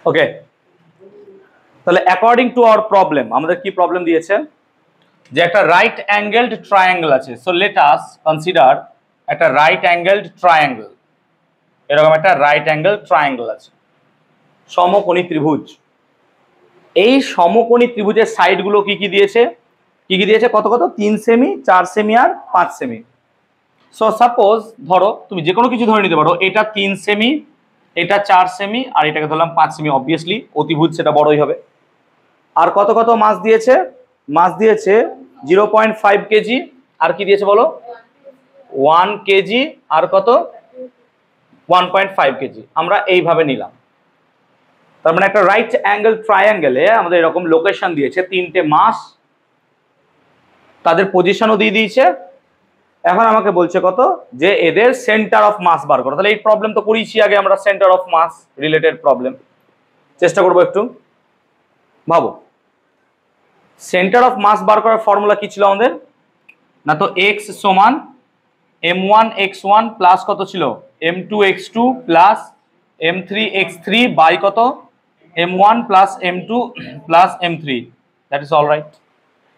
ওকে, তাহলে according to our problem আমাদের কি প্রবলেম দিয়েছে যে একটা রাইট অ্যাঙ্গেলড ট্রায়াঙ্গেল আছে। সো লেট আস কনসিডার একটা রাইট অ্যাঙ্গেলড ট্রায়াঙ্গেল। এরকম একটা রাইট অ্যাঙ্গেল ট্রায়াঙ্গেল আছে, সমকোণী ত্রিভুজ। এই সমকোণী ত্রিভুজের সাইডগুলো কি কি দিয়েছে, কত কত 3 সেমি, 4 সেমি আর 5 সেমি। সো সাপোজ ধরো তুমি যে কোনো কিছু ধরে নিতে পারো, এটা 3 সেমি, এটা 4 সেমি আর এটাকে ধরলাম 5 সেমি। অবভিয়াসলি অতিভুজ সেটা বড়ই হবে। আর কত কত মাস দিয়েছে, 0.5 কেজি, আর কি দিয়েছে বলো 1 কেজি, আর কত 1.5 কেজি। আমরা এইভাবে নিলাম। তার মানে একটা রাইট অ্যাঙ্গেল ট্রায়াঙ্গেলে আমাদের এরকম লোকেশন দিয়েছে, 3টে মাস, তাদের পজিশনও দিয়ে দিয়েছে। এখন আমাকে বলছে কত, যে এদের সেন্টার অফ মাস বার করো। তাহলে এই প্রবলেম তো করেছি আগে আমরা, centre of mass related problem. চেষ্টা করবো একটু ভাবো, সেন্টার অফ মাস বার করার ফর্মুলা কি ছিল আমাদের, না তো x সমান m1 x1 প্লাস কত ছিল m2 x2 plus m3 x3 by কত m1 plus m2 plus m3। That is all right.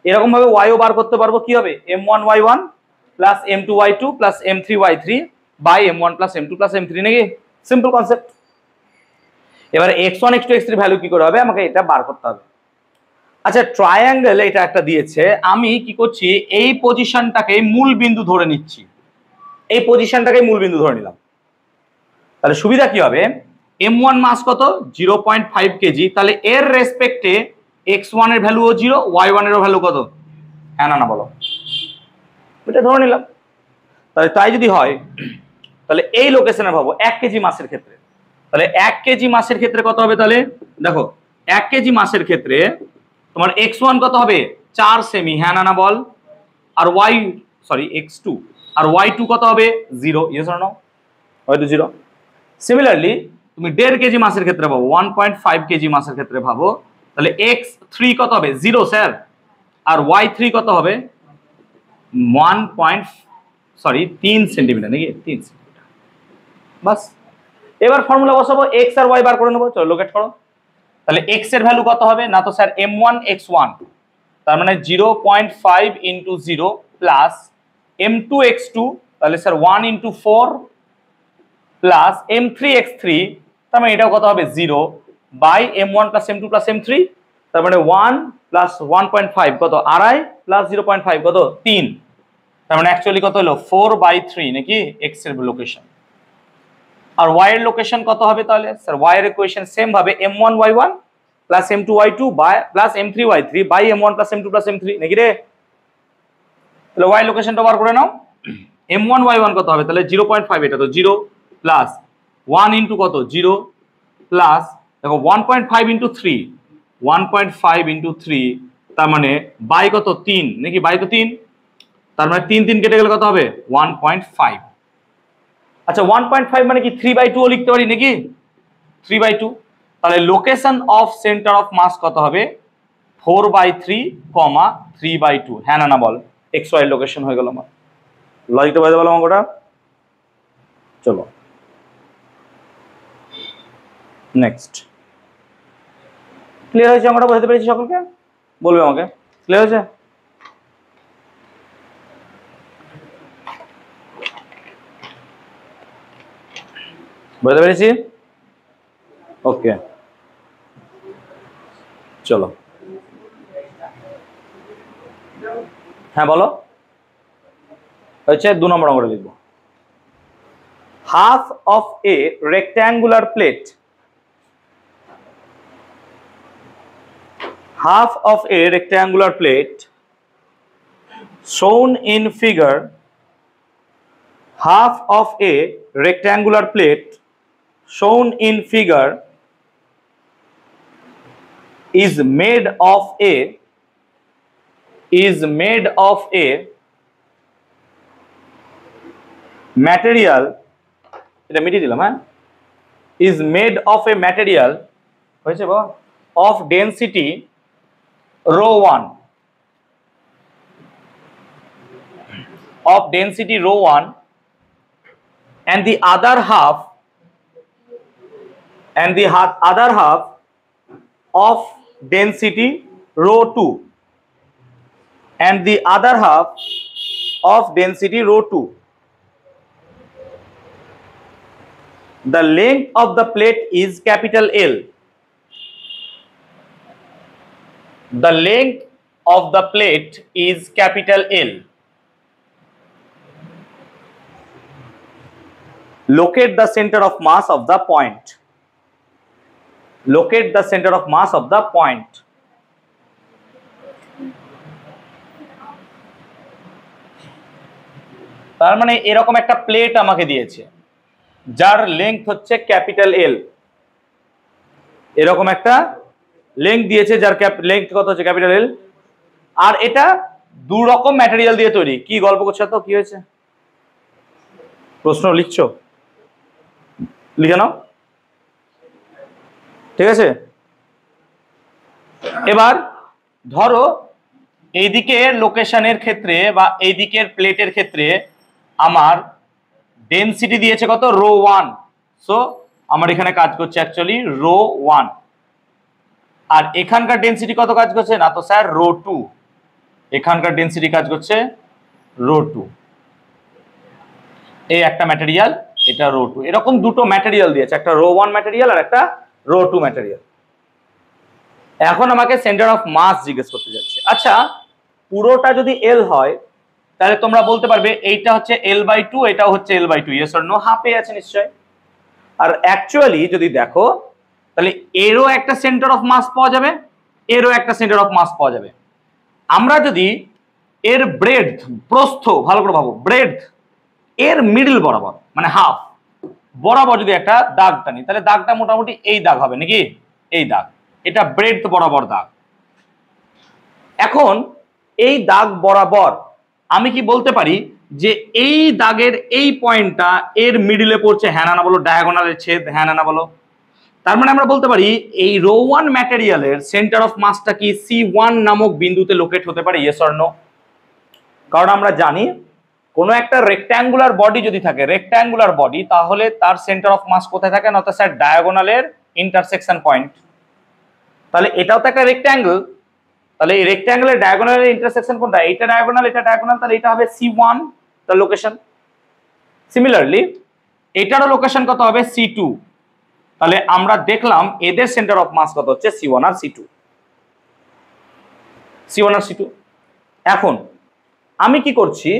এরকম ভাবে y ও বার করতে পারবো, কি হবে m1 y1 plus m2 y2 plus m3 y3 by m1 plus m2 plus m3, নাকি? Simple concept. এবারে x1 x2 x3 value কি করে হবে, আমাকে এটা বার করতে হবে। আচ্ছা, ট্রায়াঙ্গেল এটা একটা দিয়েছে, আমি কি করছি এই পজিশনটাকে মূল বিন্দু ধরে নিচ্ছি, এই পজিশনটাকে মূল বিন্দু ধরে নিলাম। তাহলে সুবিধা কি হবে, m1 মাস কত 0.5 কেজি, তাহলে এর রেসপেক্টে x1 এর ভ্যালুও 0, y1 এরও ভ্যালু কত, হ্যাঁ না বলো, এটা ধরে নিলাম। তাহলে তাই যদি হয় তাহলে এই লোকেশনে ভাবো 1 কেজি মাসের ক্ষেত্রে, তাহলে 1 কেজি মাসের ক্ষেত্রে কত হবে, তাহলে দেখো 1 কেজি মাসের ক্ষেত্রে তোমার x1 কত হবে 4 সেমি, হ্যাঁ না বল, আর x2 আর y2 কত হবে 0, yes or no, y2 0। Similarly তুমি 1.5 কেজি মাসের ক্ষেত্রে ভাবো, 1.5 কেজি মাসের ক্ষেত্রে ভাবো, তাহলে x3 কত হবে 0 স্যার, আর y3 কত হবে 3 সেন্টিমিটার, নাকি 3 সেন্টিমিটার। বাস, এবার ফর্মুলা বসাবো, x আর y বার করে নেবো। চলো লোকেট করো। তাহলে x এর ভ্যালু কত হবে, না তো স্যার m1 x1, তার মানে 0.5 ইন্টু 0 প্লাস m2 x2, তাহলে sir 1 into 4 plus m3 x3, তার মানে এটাও কত হবে 0 by m1 plus m2 plus m3, তার মানে 1 প্লাস 1.5 কত 2.5 প্লাস 0.5 কত 3, তার মানে অ্যাকচুয়ালি কত হলো 4/3, নাকি x এর লোকেশন। আর y এর লোকেশন কত হবে, তাহলে স্যার y এর ইকুয়েশন সেম ভাবে m1 y1 plus m2 y2 by plus m3 y3 by m1 plus m2 plus m3, নাকি রে? তাহলে y লোকেশনটা বার করে নাও। m1 y1 কত হবে, তাহলে 0.5, এটা তো 0 প্লাস 1 ইনটু কত 0 প্লাস দেখো 1.5 ইনটু 3, 1.5 ইনটু 3, তার মানে বাই কত 3, নাকি বাই তো 3, তার মানে 3 3 কেটে গেলে কত হবে 1.5। আচ্ছা 1.5 মানে কি 3/2 ও লিখতে পারি, নাকি 3/2। তাহলে location of centre of mass কত হবে 4/3, 3/2, হ্যাঁ না বল, এক্স ওয়াই লোকেশন হয়ে গেল আমার। লজিকটা বুঝতে পারলাম অঙ্কটা? চলো নেক্সট। ক্লিয়ার হয়েছে অঙ্কটা, বুঝতে পেরেছি? সকলকে বলবে আমাকে ক্লিয়ার হয়েছে? বুঝতে পেরেছি? ওকে চলো, হ্যাঁ বলো। হচ্ছে 2 নম্বর অঙ্কটা লিখবো। Half of A rectangular plate, half of a rectangular plate shown in figure, half of a rectangular plate shown in figure is made of a material, এটা মিটিয়ে দিলাম, হ্যাঁ, is made of a material হয়েছে বাবা of density rho 1, of density rho 1, and the other half of density rho 2 and the other half of density rho 2. The length of the plate is capital L. The length of the plate is capital L. Locate the center of mass of the point. Locate the center of mass of the point. তার মানে এরকম একটা plate আমাকে দিয়েছে যার length হচ্ছে capital এল। এরকম একটা লেংথ দিয়েছে যার লেংথ কত হচ্ছে ক্যাপিটাল এল, আর এটা দু রকম ম্যাটেরিয়াল দিয়ে তৈরি। কি গল্প করছো তো, কি হয়েছে? প্রশ্ন লিখছো? লিখে নাও, ঠিক আছে। এবার ধরো এইদিকে লোকেশনের ক্ষেত্রে বা এইদিকের প্লেটের ক্ষেত্রে আমার ডেনসিটি দিয়েছে কত, রো 1। সো আমার এখানে কাজ করছে অ্যাকচুয়ালি রো 1, আর এখানকার ডেনসিটি কত কাজ করছে না তো স্যার রো 2। এখানকার ডেনসিটি কাজ করছে রো 2। এই একটা ম্যাটেরিয়াল, এটা রো 2। এরকম দুটো ম্যাটেরিয়াল দিয়েছে, একটা রো 1 ম্যাটেরিয়াল আর একটা রো 2 ম্যাটেরিয়াল। এখন আমাকে সেন্টার অফ মাস জিজ্ঞেস করতে যাচ্ছে। আচ্ছা, পুরোটা যদি এল হয় তাহলে তোমরা বলতে পারবে এইটা হচ্ছে L/2, এটাও হচ্ছে L/2, ইয়েস অর নো? হাফে আছে নিশ্চয়। আর অ্যাকচুয়ালি যদি দেখো তাহলে এরও একটা সেন্টার অফ মাস পাওয়া যাবে, এরও একটা সেন্টার অফ মাস পাওয়া যাবে। আমরা যদি এর ব্রেডথ, প্রস্থ, ভালো করে ভাবো, ব্রেডথ এর মিডল বরাবর মানে হাফ বরাবর যদি একটা দাগ টানি তাহলে দাগটা মোটামুটি এই দাগ হবে নাকি, এই দাগ। এটা ব্রেডথ বরাবর দাগ। এখন এই দাগ বরাবর আমি কি বলতে পারি যে এই দাগের এই পয়েন্টটা এর মিডলে পড়ছে, হ্যাঁ না বলো? ডায়াগোনালের ছেদ, হ্যাঁ না বলো? তার মানে আমরা বলতে পারি এই রো 1 ম্যাটেরিয়ালের সেন্টার অফ মাসটা কি C1 নামক বিন্দুতে লোকেট হতে পারে, ইয়েস অর নো? কারণ আমরা জানি কোনো একটা রেক্ট্যাঙ্গুলার বডি যদি থাকে, রেক্ট্যাঙ্গুলার বডি, তাহলে তার সেন্টার অফ মাস কোথায় থাকে না তো স্যার ডায়াগোনালের ইন্টারসেকশন পয়েন্ট। তাহলে এটাও তো একটা রেক্ট্যাঙ্গেল, তাহলে এই রেক্ট্যাঙ্গেলের ডায়াগোনালের ইন্টারসেকশন কোনটা? এইটা ডায়াগোনাল, এটা ডায়াগোনাল, তাহলে এটা হবে C1 তার লোকেশন। সিমিলারলি এটারও লোকেশন কত হবে? C2। তাহলে আমরা দেখলাম এদের সেন্টার অফ মাস কত হচ্ছে C1 আর C2, C1 আর C2। এখন আমি কি করছি,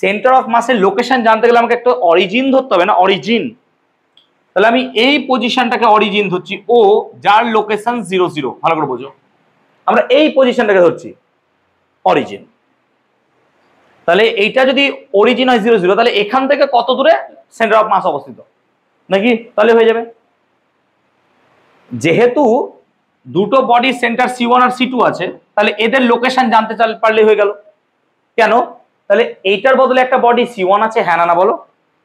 সেন্টার অফ মাসের লোকেশন জানতে গেলে আমাকে একটা অরিজিন ধরতে হবে না, অরিজিন। তাহলে আমি এই পজিশনটাকে অরিজিন ধরছি ও, যার লোকেশন 0 0। ভালো করে বোঝো, আমরা এই পজিশনটাকে ধরছি অরিজিন। তাহলে এইটা যদি অরিজিন হয় 0 0, তাহলে এখান থেকে কত দূরে সেন্টার অফ মাস অবস্থিত নাকি, তাহলে হয়ে যাবে। যেহেতু দুটো বডির সেন্টার C1 আর C2 আছে, তাহলে এদের লোকেশন জানতে পারলে হয়ে গেল। কেন? তাহলে এইটার বদলে একটা বডি C1 আছে, হ্যাঁ না বলো?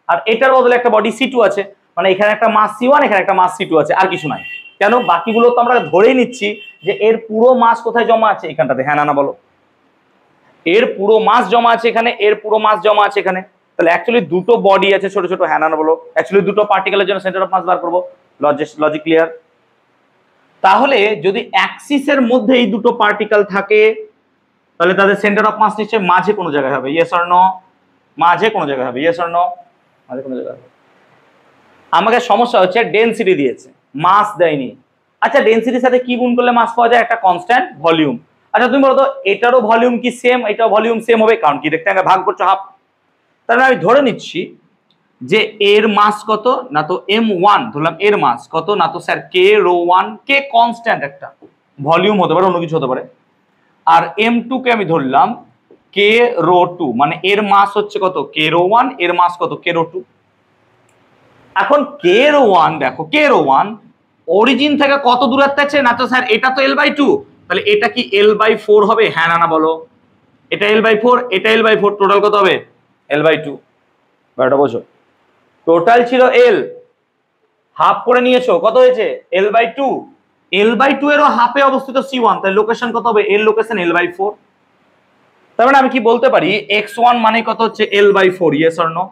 আর এটার বদলে একটা বডি C2 আছে, মানে এখানে একটা মাস C1, এখানে একটা মাস C2 আছে, আর কিছু নাই। কেন? বাকিগুলো তো আমরা ধরেই নিচ্ছি যে এর পুরো মাস কোথায় জমা আছে, এখানটাতে, হ্যাঁ না বলো? এর পুরো মাস জমা আছে এখানে, এর পুরো মাস জমা আছে এখানে। তাহলে অ্যাকচুয়ালি দুটো বডি আছে ছোট ছোট, হ্যাঁ না বলো? অ্যাকচুয়ালি দুটো পার্টিকেলের জন্য সেন্টার অফ মাস বার করবো। Logic clear? তাহলে যদি অ্যাক্সিসের মধ্যে এই দুটো পার্টিকেল থাকে তাহলে তাদের সেন্টার অফ মাস নিশ্চয়ই মাঝে কোনো জায়গায় হবে, ইয়েস অর নো? মাঝে কোনো জায়গায় হবে, ইয়েস অর নো? মাঝে কোনো জায়গায় হবে। আমাকে সমস্যা হচ্ছে ডেনসিটি দিয়েছে, মাস দেয়নি। আচ্ছা, ডেনসিটির সাথে কি গুণ করলে মাস পাওয়া যায়? একটা কনস্ট্যান্ট ভলিউম। আচ্ছা তুমি বলো তো, এটারও ভলিউম কি সেম? এটাও ভলিউম সেম হবে, কারণ কি রেক্ট্যাঙ্গেল ভাগ করছো হাফ। তাহলে আমি ধরে নিচ্ছি যে এর মাস কত না তো M1 ধরলাম, এর মাস কত না তো স্যার K রো 1, কে কনস্ট্যান্ট, একটা ভলিউম হতে পারে, অন্য কিছু হতে পারে। আর M2 কে আমি ধরলাম K রো 2, মানে এর মাস হচ্ছে কত K রো 1, এর মাস কত K রো 2। এখন K রো 1 দেখো, K রো 1 অরিজিন থেকে কত দূরত্বে আছে না তো স্যার এটা তো L/2, তাহলে এটা কি L/4 হবে, হ্যাঁ না বলো? এটা L/4, এটা L/4, টোটাল কত হবে? L/2। ব্যাপারটা বোঝো, টোটাল ছিল L, হাফ করে নিয়েছো, কত হয়েছে? L/2। L/2 এরও হাফে অবস্থিত C1, তাই লোকেশন কত হবে? এর লোকেশন L/4। তার মানে আমি কি বলতে পারি x1 মানে কত হচ্ছে L/4, ইয়েস অর নো?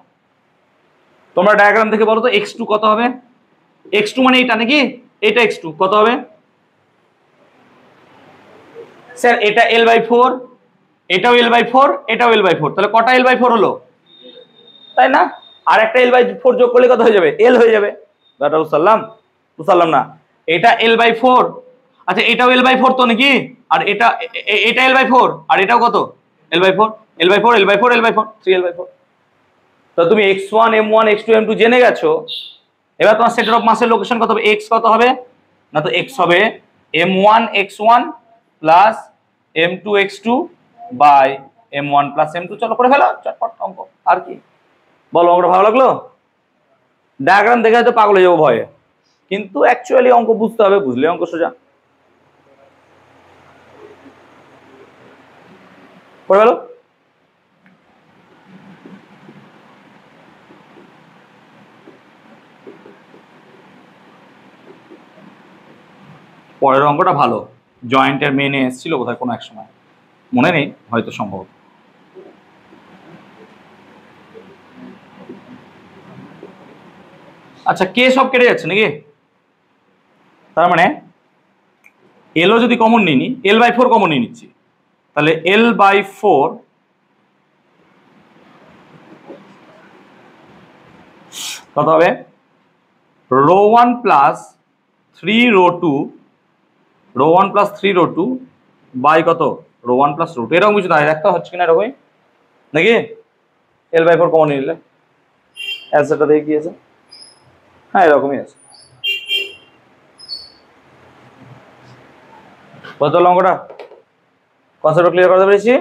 তোমরা ডায়াগ্রাম থেকে বলো তো x2 কত হবে? x2 মানে এটা নাকি, এটা x2 কত হবে? স্যার এটা L/4, এটাও L/4, এটাও L/4, তাহলে কটা L/4 হলো, তাই না? আর একটা L/4 যোগ করলে কত হয়ে যাবে, L হয়ে যাবে। ব্যাটা বুঝলাম না, এটা L/4, আচ্ছা এটাও L/4 তো নাকি, আর এটা L/4, আর এটাও কত L/4, L/4, L/4, L/4, 3L/4। তো তুমি x1 m1 x2 m2 জেনে গেছো, এবার তোমার সেন্টার অফ মাসের লোকেশন কত হবে, x কত হবে না, তো x হবে m1 x1 plus m2 x2 by m1 plus m2। চলো করে ফেলো চটপট অঙ্ক, আর কি বলো, অঙ্কটা ভালো লাগলো? ডায়াগ্রাম দেখে হয়তো পাগল হয়ে যাবো ভয়ে, কিন্তু অ্যাকচুয়ালি অঙ্ক বুঝতে হবে, বুঝলে অঙ্ক সোজা। করে ফেলো। পরের অঙ্কটা ভালো, জয়েন্টের মেনে এসেছিল কোথায় কোনো এক সময়, মনে নেই হয়তো, সম্ভব। আচ্ছা কে সব কেটে যাচ্ছে নাকি, তার মানে এলও যদি কমন নিই, L/4 কমন নিয়ে নিচ্ছি, তাহলে L/4 কত হবে, ρ1 প্লাস 3 ρ1 প্লাস 3 ρ2 বাই কত ρ1 প্লাস ρ2, এরকম কিছু দাঁড়িয়ে রাখতে হচ্ছে কিনা এরকমই নাকি, L/4 কমন নিলে অ্যান্সারটা দেখে কি আছে, হ্যাঁ এরকমই আছে। কত অঙ্কটা কনসেপ্ট ক্লিয়ার করতে পেরেছি?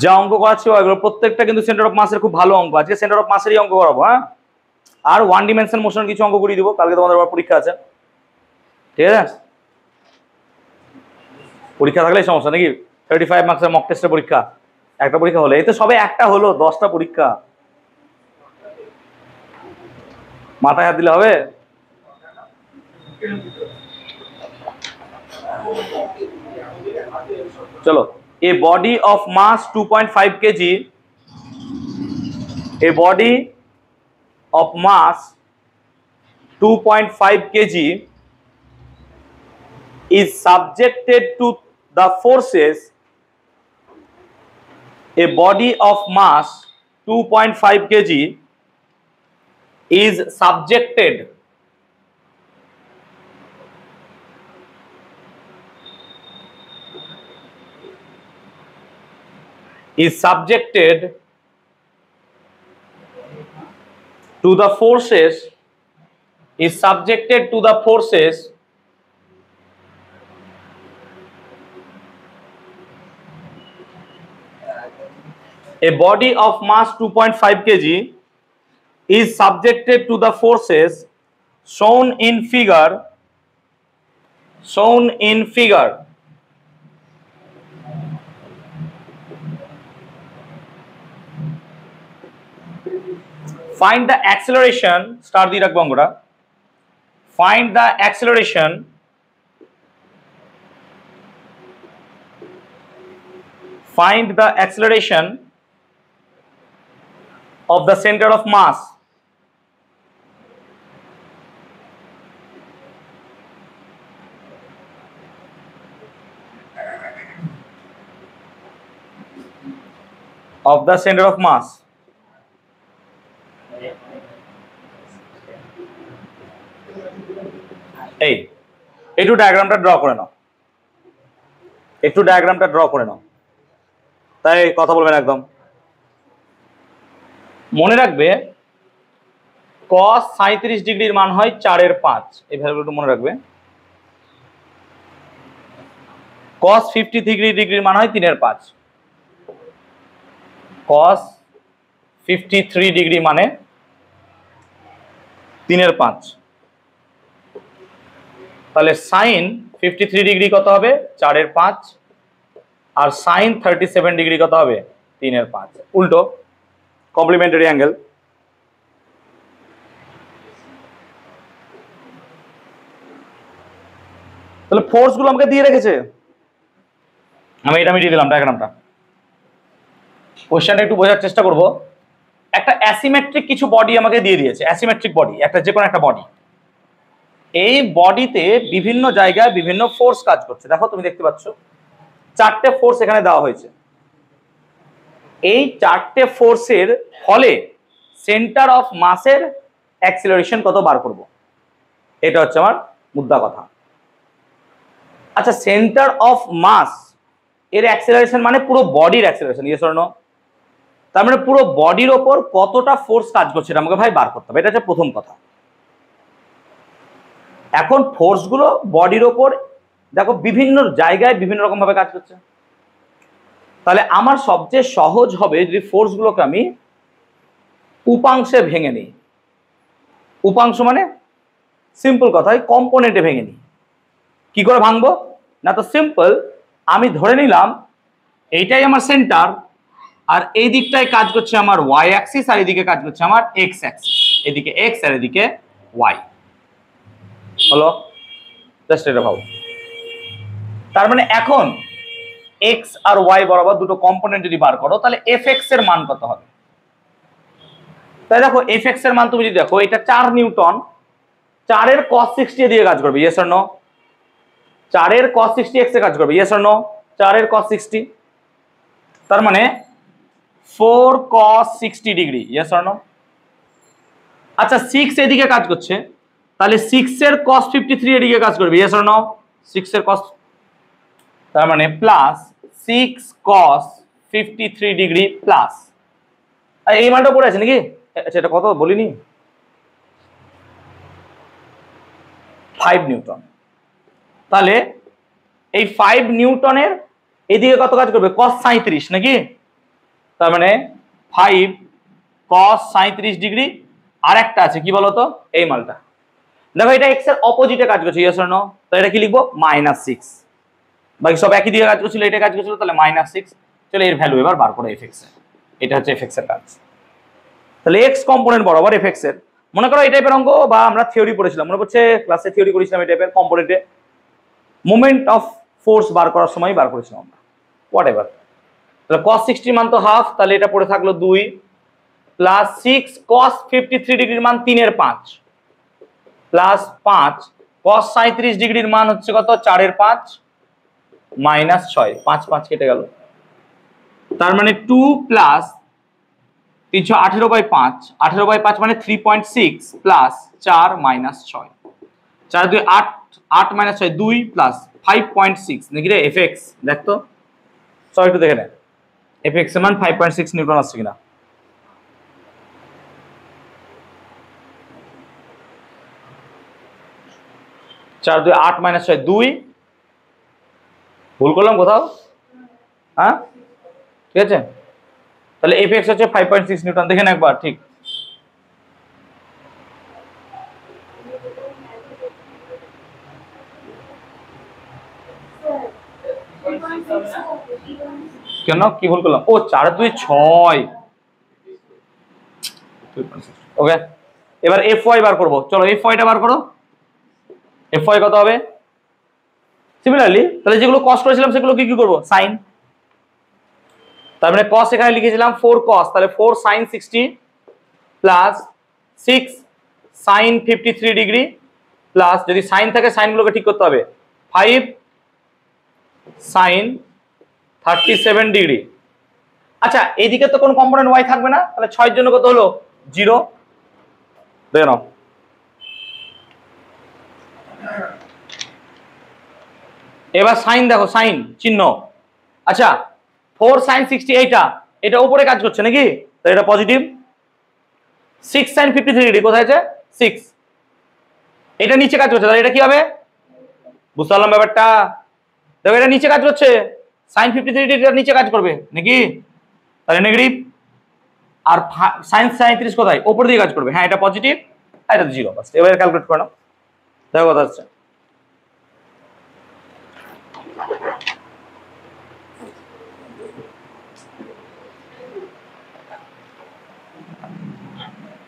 যা অঙ্ক করাচ্ছি ওইগুলো প্রত্যেকটা কিন্তু সেন্টার অফ মাসের খুব ভালো অঙ্ক, আজকে সেন্টার অফ মাসেরই অঙ্ক করাবো। হ্যাঁ, আর ওয়ান ডিমেনশন মোশন কিছু অঙ্ক করিয়ে দিব, কালকে তোমাদের আবার পরীক্ষা আছে, ঠিক আছে? পরীক্ষা থাকলেই সমস্যা নাকি, 35 মার্কসের মক টেস্টের পরীক্ষা, একটা পরীক্ষা হলে, এই তো সবে একটা হলো, 10টা পরীক্ষা, মাথায় হাত দিলে হবে? চলো, a body of mass 2.5 kg, a body of mass 2.5 kg is subjected to the forces, a body of mass 2.5 kg is subjected to the forces a body of mass 2.5 kg is subjected to the forces shown in figure find the acceleration, start দিয়ে রাখবো আমরা, find the acceleration of the center of mass এই একটু ডায়াগ্রামটা draw করে নাও, তাই কথা বলবেন একদম মনে রাখবে, cos 37 ডিগ্রির মান হয় 4/5, এই ভ্যালুটা মনে রাখবে, cos 53 ডিগ্রির মান হয় 3/5, cos 53 ডিগ্রি মানে 3/5, তাহলে sin 53 ডিগ্রি কত হবে 4/5, আর sin 37 ডিগ্রি কত হবে 3/5, উল্টো কমপ্লিমেন্টারি অ্যাঙ্গেল। তাহলে ফোর্স গুলো আমাকে দিয়ে রেখেছে, আমি এটা মিটিয়ে দিলাম ডায়াগ্রামটা। কোশ্চেনটা একটু বোঝার চেষ্টা করব, একটা অ্যাসিমেট্রিক কিছু বডি আমাকে দিয়ে দিয়েছে, অ্যাসিমেট্রিক বডি, একটা যে কোনো একটা বডি, এই বডিতে বিভিন্ন জায়গায় বিভিন্ন ফোর্স কাজ করছে। দেখো তুমি দেখতে পাচ্ছ 4টে ফোর্স এখানে দেওয়া হয়েছে। এই 4টে ফোর্সের ফলে সেন্টার অফ মাসের অ্যাক্সিলারেশন কত বার করব, এটা হচ্ছে আমার মুদ্রা কথা। আচ্ছা, সেন্টার অফ মাস এর অ্যাক্সিলারেশন মানে পুরো বডির অ্যাক্সিলারেশন, ইয়েস অর নো? তার মানে পুরো বডির ওপর কতটা ফোর্স কাজ করছে এটা আমাকে ভাই বার করতে হবে, এটা হচ্ছে প্রথম কথা। এখন ফোর্সগুলো বডির ওপর দেখো বিভিন্ন জায়গায় বিভিন্ন রকম ভাবে কাজ করছে। তাহলে আমার সবচেয়ে সহজ হবে যদি ফোর্সগুলোকে আমি উপাংশে ভেঙে নিই। উপাংশ মানে সিম্পল কথায় কম্পোনেন্টে ভেঙে নিই। কি করে ভাঙবো না, তো সিম্পল, আমি ধরে নিলাম এইটাই আমার সেন্টার, আর এই দিকটায় কাজ করছে আমার ওয়াই অ্যাক্সিস, আর এদিকে কাজ করছে আমার এক্স অ্যাক্সিস। এদিকে এক্স আর এদিকে ওয়াই। হলো? জাস্ট এটা ভাবো। তার মানে এখন এক্স আর ওয়াই বরাবর দুটো কম্পোনেন্ট যদি বার করো তাহলে এফ এক্স এর মান কত হবে? তাই দেখো এফ এক্স এর মান তুমি যদি দেখো, এটা 4 নিউটন, 4 এর cos 60 দিয়ে কাজ করবে, ইয়েস অর নো? 4 এর cos 60 এক্স এ কাজ করবে, ইয়েস অর নো? 4 এর cos 60, তার মানে 4 cos 60 degree, yes or no? আচ্ছা 6 এদিকে কাজ করছে, তাহলে 6 এর cos 53 এদিকে কাজ করবে, ইয়েস অর নো? 6 এর cos, তার মানে প্লাস 6 cos 53 ডিগ্রি প্লাস, এই মানটা পড়ে আছে নাকি? আচ্ছা এটা কত বলিনি, 5 নিউটন। তাহলে এই 5 নিউটনের এদিকে কত কাজ করবে? cos 37 নাকি? তার মানে 5 cos 37 ডিগ্রি। আর একটা আছে কি বলতো, এই মালটা দেখো, এটা এক্স এর অপোজিটে কাজ করছে, ইয়েস অর নো? তো এটা কি লিখবো? -6। বাকি সব একই দিকে কাজ করছিল, এটা কাজ করছিল, তাহলে -6। চলো এর ভ্যালু এবার বার করো এফ এক্স এর। এটা হচ্ছে এফ এক্স এর কাজ। তাহলে এক্স কম্পোনেন্ট বরাবর এফ এক্স এর, মনে করো এই টাইপের অঙ্ক বা আমরা থিওরি পড়েছিলাম, মনে করছে ক্লাসে থিওরি করেছিলাম এই টাইপের কম্পোনেন্টে মোমেন্ট অফ ফোর্স বার করার সময় বার করেছিলাম আমরা, হোয়াট এভার। তাহলে cos 60 মান তো হাফ, তাহলে এটা পড়ে থাকলো 2 প্লাস 6 cos 53 ডিগ্রির মান 3 এর 5 প্লাস 5 cos 37 ডিগ্রির মান হচ্ছে কত? 4 এর 5 মাইনাস 6, 5 5 কেটে গেল, তার মানে 2 প্লাস 318/5, 18/5 মানে 3.6 প্লাস 4 মাইনাস 6, 4 2 8, 8 মাইনাস 6 2 প্লাস 5.6 নাকি রে এফ এক্স? দেখতো সব একটু দেখে নে, এফ এক্স এর মান 5.6 নিউটন আসছে কিনা। চার 2 8 মাইনাস 6 2, ভুল করলাম কোথাও? হ্যাঁ ঠিক আছে, তাহলে এফ এক্স হচ্ছে 5.6 নিউটন, দেখেন একবার ঠিক। কেন কি ভুল করলাম? ও 4 2 6, ওকে। এবার এফ ওয়াই বার করবো, চলো এফ ওয়াইটা বার করো। এফ ওয়াই কত হবে? সিমিলারলি তাহলে যেগুলো কস করেছিলাম সেগুলো কি কি করবো? সাইন। তার মানে cos এখানে লিখেছিলাম 4 cos, তাহলে 4 sin 60 plus 6 sin 53 degree plus, যদি সাইন থাকে সাইনগুলোকে ঠিক করতে হবে, 5 sin 37 ডিগ্রি। আচ্ছা এইদিকে তো কোনো কম্পোনেন্ট y থাকবে না, তাহলে 6 এর জন্য কত হলো? 0। দেখে নাও, এবার সাইন দেখো, সাইন চিহ্ন। আচ্ছা 4 sin 60 এটা উপরে কাজ করছে নাকি? তো এটা পজিটিভ। 6 sin 53 ডিগ্রি কোথায় আছে? 6, এটা নিচে কাজ করছে, তাহলে এটা কি হবে? বুঝতে পারলাম ব্যাপারটা? দেখো এটা নিচে কাজ করছে, sin 53 ডিগ্রি নিচে কাজ করবে নাকি? তাহলে নেগেটিভ। আর sin 37 কোথায়? উপর দিকে কাজ করবে, হ্যাঁ এটা পজিটিভ, আর এটা 0। বাস এবারে ক্যালকুলেট করো, দেখো কথা হচ্ছে।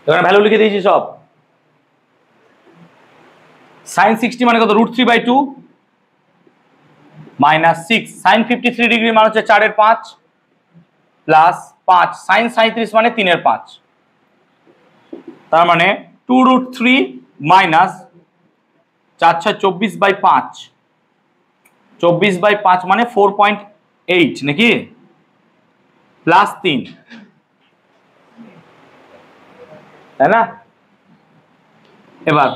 এখানে ভ্যালু লিখে দিয়েছি সব। sin 60 মানে কত? √3/2 মাইনাস 6 sin 53 ডিগ্রি মানে হচ্ছে 4 এর 5 প্লাস 5 sin 37 মানে 3 এর 5, তার মানে 2√3 মাইনাস 4 6 24/5, 24/5 মানে 4.8 নাকি, প্লাস 3, তাই না? এবার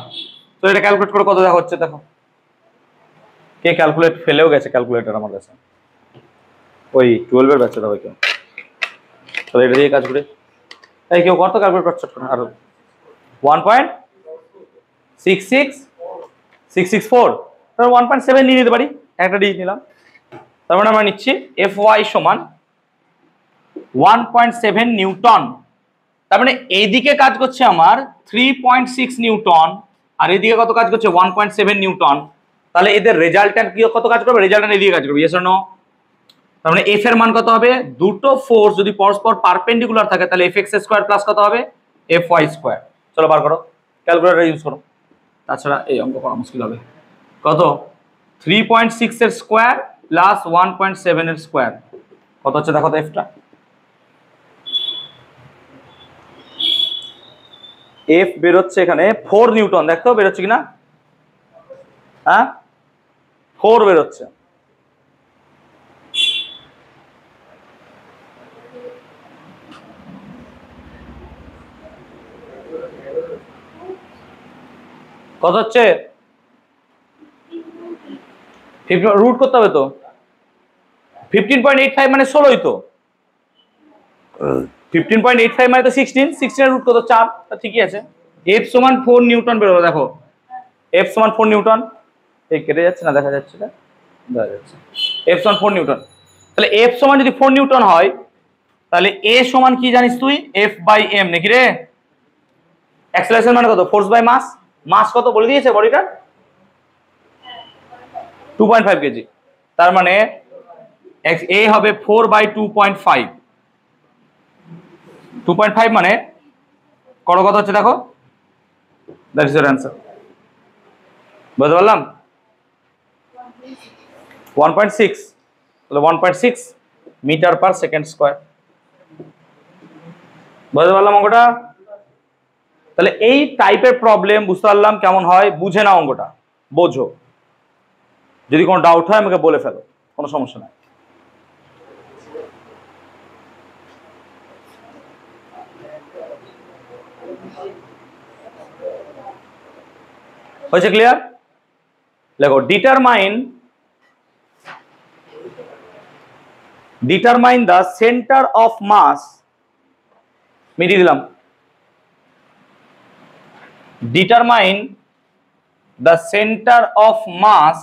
তো এটা ক্যালকুলেট করে কত দেখা হচ্ছে দেখো, কে ক্যালকুলেট ফেলেও গেছে ক্যালকুলেটর আমার কাছে, ওই 12 এর ব্যাচে দাও কেউ, তাহলে এটা দিয়ে কাজ করে এই কেউ কত ক্যালকুলেট করছে আর 1.66664, তাহলে 1.7 নিয়ে নিতে পারি, একটা ডিজিট নিলাম, তার মানে আমরা নিচ্ছি Fy সমান 1.7 নিউটন। তার মানে এইদিকে কাজ করছে আমার 3.6 নিউটন আর এইদিকে কত কাজ করছে 1.7 নিউটন, তাহলে এদের রেজাল্ট্যান্ট কি কত কাজ করবে, রেজাল্ট্যান্ট এদিকে কাজ করবে, ইয়েস অর নো? তার মানে এফ এর মান কত হবে, দুটো ফোর্স যদি পরস্পর পারপেন্ডিকুলার থাকে তাহলে fx স্কয়ার প্লাস কত হবে fy স্কয়ার। চলো বার করো, ক্যালকুলেটর ইউজ করো, তাছাড়া এই অঙ্ক করা মুশকিল হবে। কত 3.6 এর স্কয়ার প্লাস 1.7 এর স্কয়ার কত হচ্ছে দেখো তো, এফটা এফ বেরোচ্ছে এখানে 4 নিউটন, দেখো বেরোচ্ছে কিনা, হ্যাঁ 4 বেরোচ্ছে। কত হচ্ছে রুট করতে হবে তো, 15.85 মানে 16ই তো, 15.85 মানে তো 16 এর রুট কত 4, ঠিকই আছে। এফ সমান 4 নিউটন বেরোলো, দেখো এফ সমান 4 নিউটন, এই কেটে যাচ্ছে না, দেখা যাচ্ছে না, দেখা যাচ্ছে এফ সমান 4 নিউটন। তাহলে এফ সমান যদি 4 নিউটন হয় তাহলে এ সমান কি জানিস তুই, এফ বাই এম নাকি রে, অ্যাক্সেলারেশন মানে কত, ফোর্স বাই মাস, মাস কত বলে দিয়েছে বডিটা 2.5 কেজি, তার মানে এ হবে 4/2.5, 2.5 মানে করো কত হচ্ছে দেখো, দ্যাট ইজ ইওর অ্যান্সার। বুঝতে পারলাম 1.6, তাহলে 1.6 মিটার পার সেকেন্ড স্কয়ার, বুঝতে পারলাম অঙ্কটা। তাহলে এই টাইপের প্রবলেম বুঝতে পারলাম কেমন হয়, বুঝে নাও অঙ্কটা, বোঝো, যদি কোনো ডাউট হয় আমাকে বলে ফেলো, কোনো সমস্যা নাই। হয়েছে ক্লিয়ার? দেখো determine the centre of mass, মিটিয়ে দিলাম, determine the centre of mass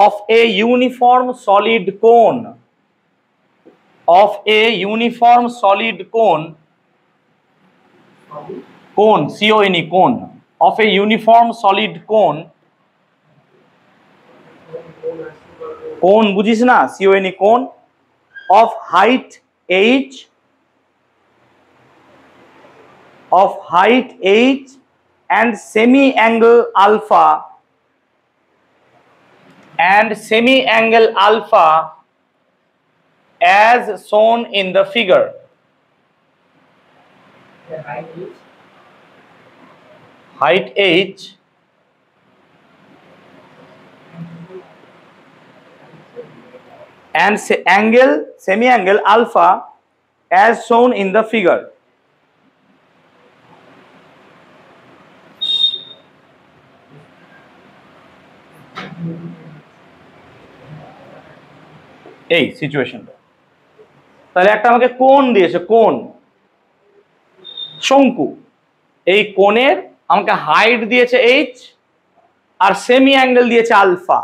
of a uniform solid cone, of a uniform solid cone, cone C-O-N-E, cone, of a uniform solid cone, cone বুঝিস না, C-O-N-E cone, of height h, of height h and semi-angle alpha, and semi-angle alpha as shown in the figure. Height h and semi-angle alpha as shown in the figure. এই সিচুয়েশনটা, তাহলে একটা আমাকে কোণ দিয়েছে, কোণ শঙ্কু, এই কোণের আমাকে হাইট দিয়েছে এইচ আর সেমি অ্যাঙ্গেল দিয়েছে আলফা,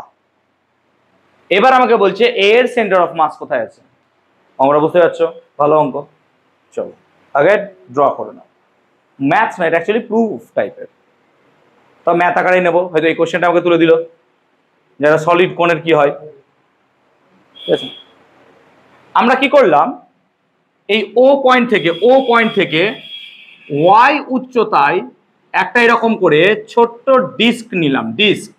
এবার আমাকে বলছে এর সেন্টার অফ মাস কোথায় আছে, আমরা বুঝতে পারছো, ভালো অঙ্ক। চলো আগে ড্র করে নাও, ম্যাথস না এটা অ্যাকচুয়ালি প্রুফ টাইপের, তো ম্যাথ আকারেই নেবো, হয়তো এই কোশ্চেনটা আমাকে তুলে দিল যারা সলিড কোণের কি হয়, ঠিক আছে। আমরা কি করলাম, এই ও পয়েন্ট থেকে ওয়াই উচ্চতায় একটা এরকম করে ছোট্ট ডিস্ক নিলাম, ডিস্ক,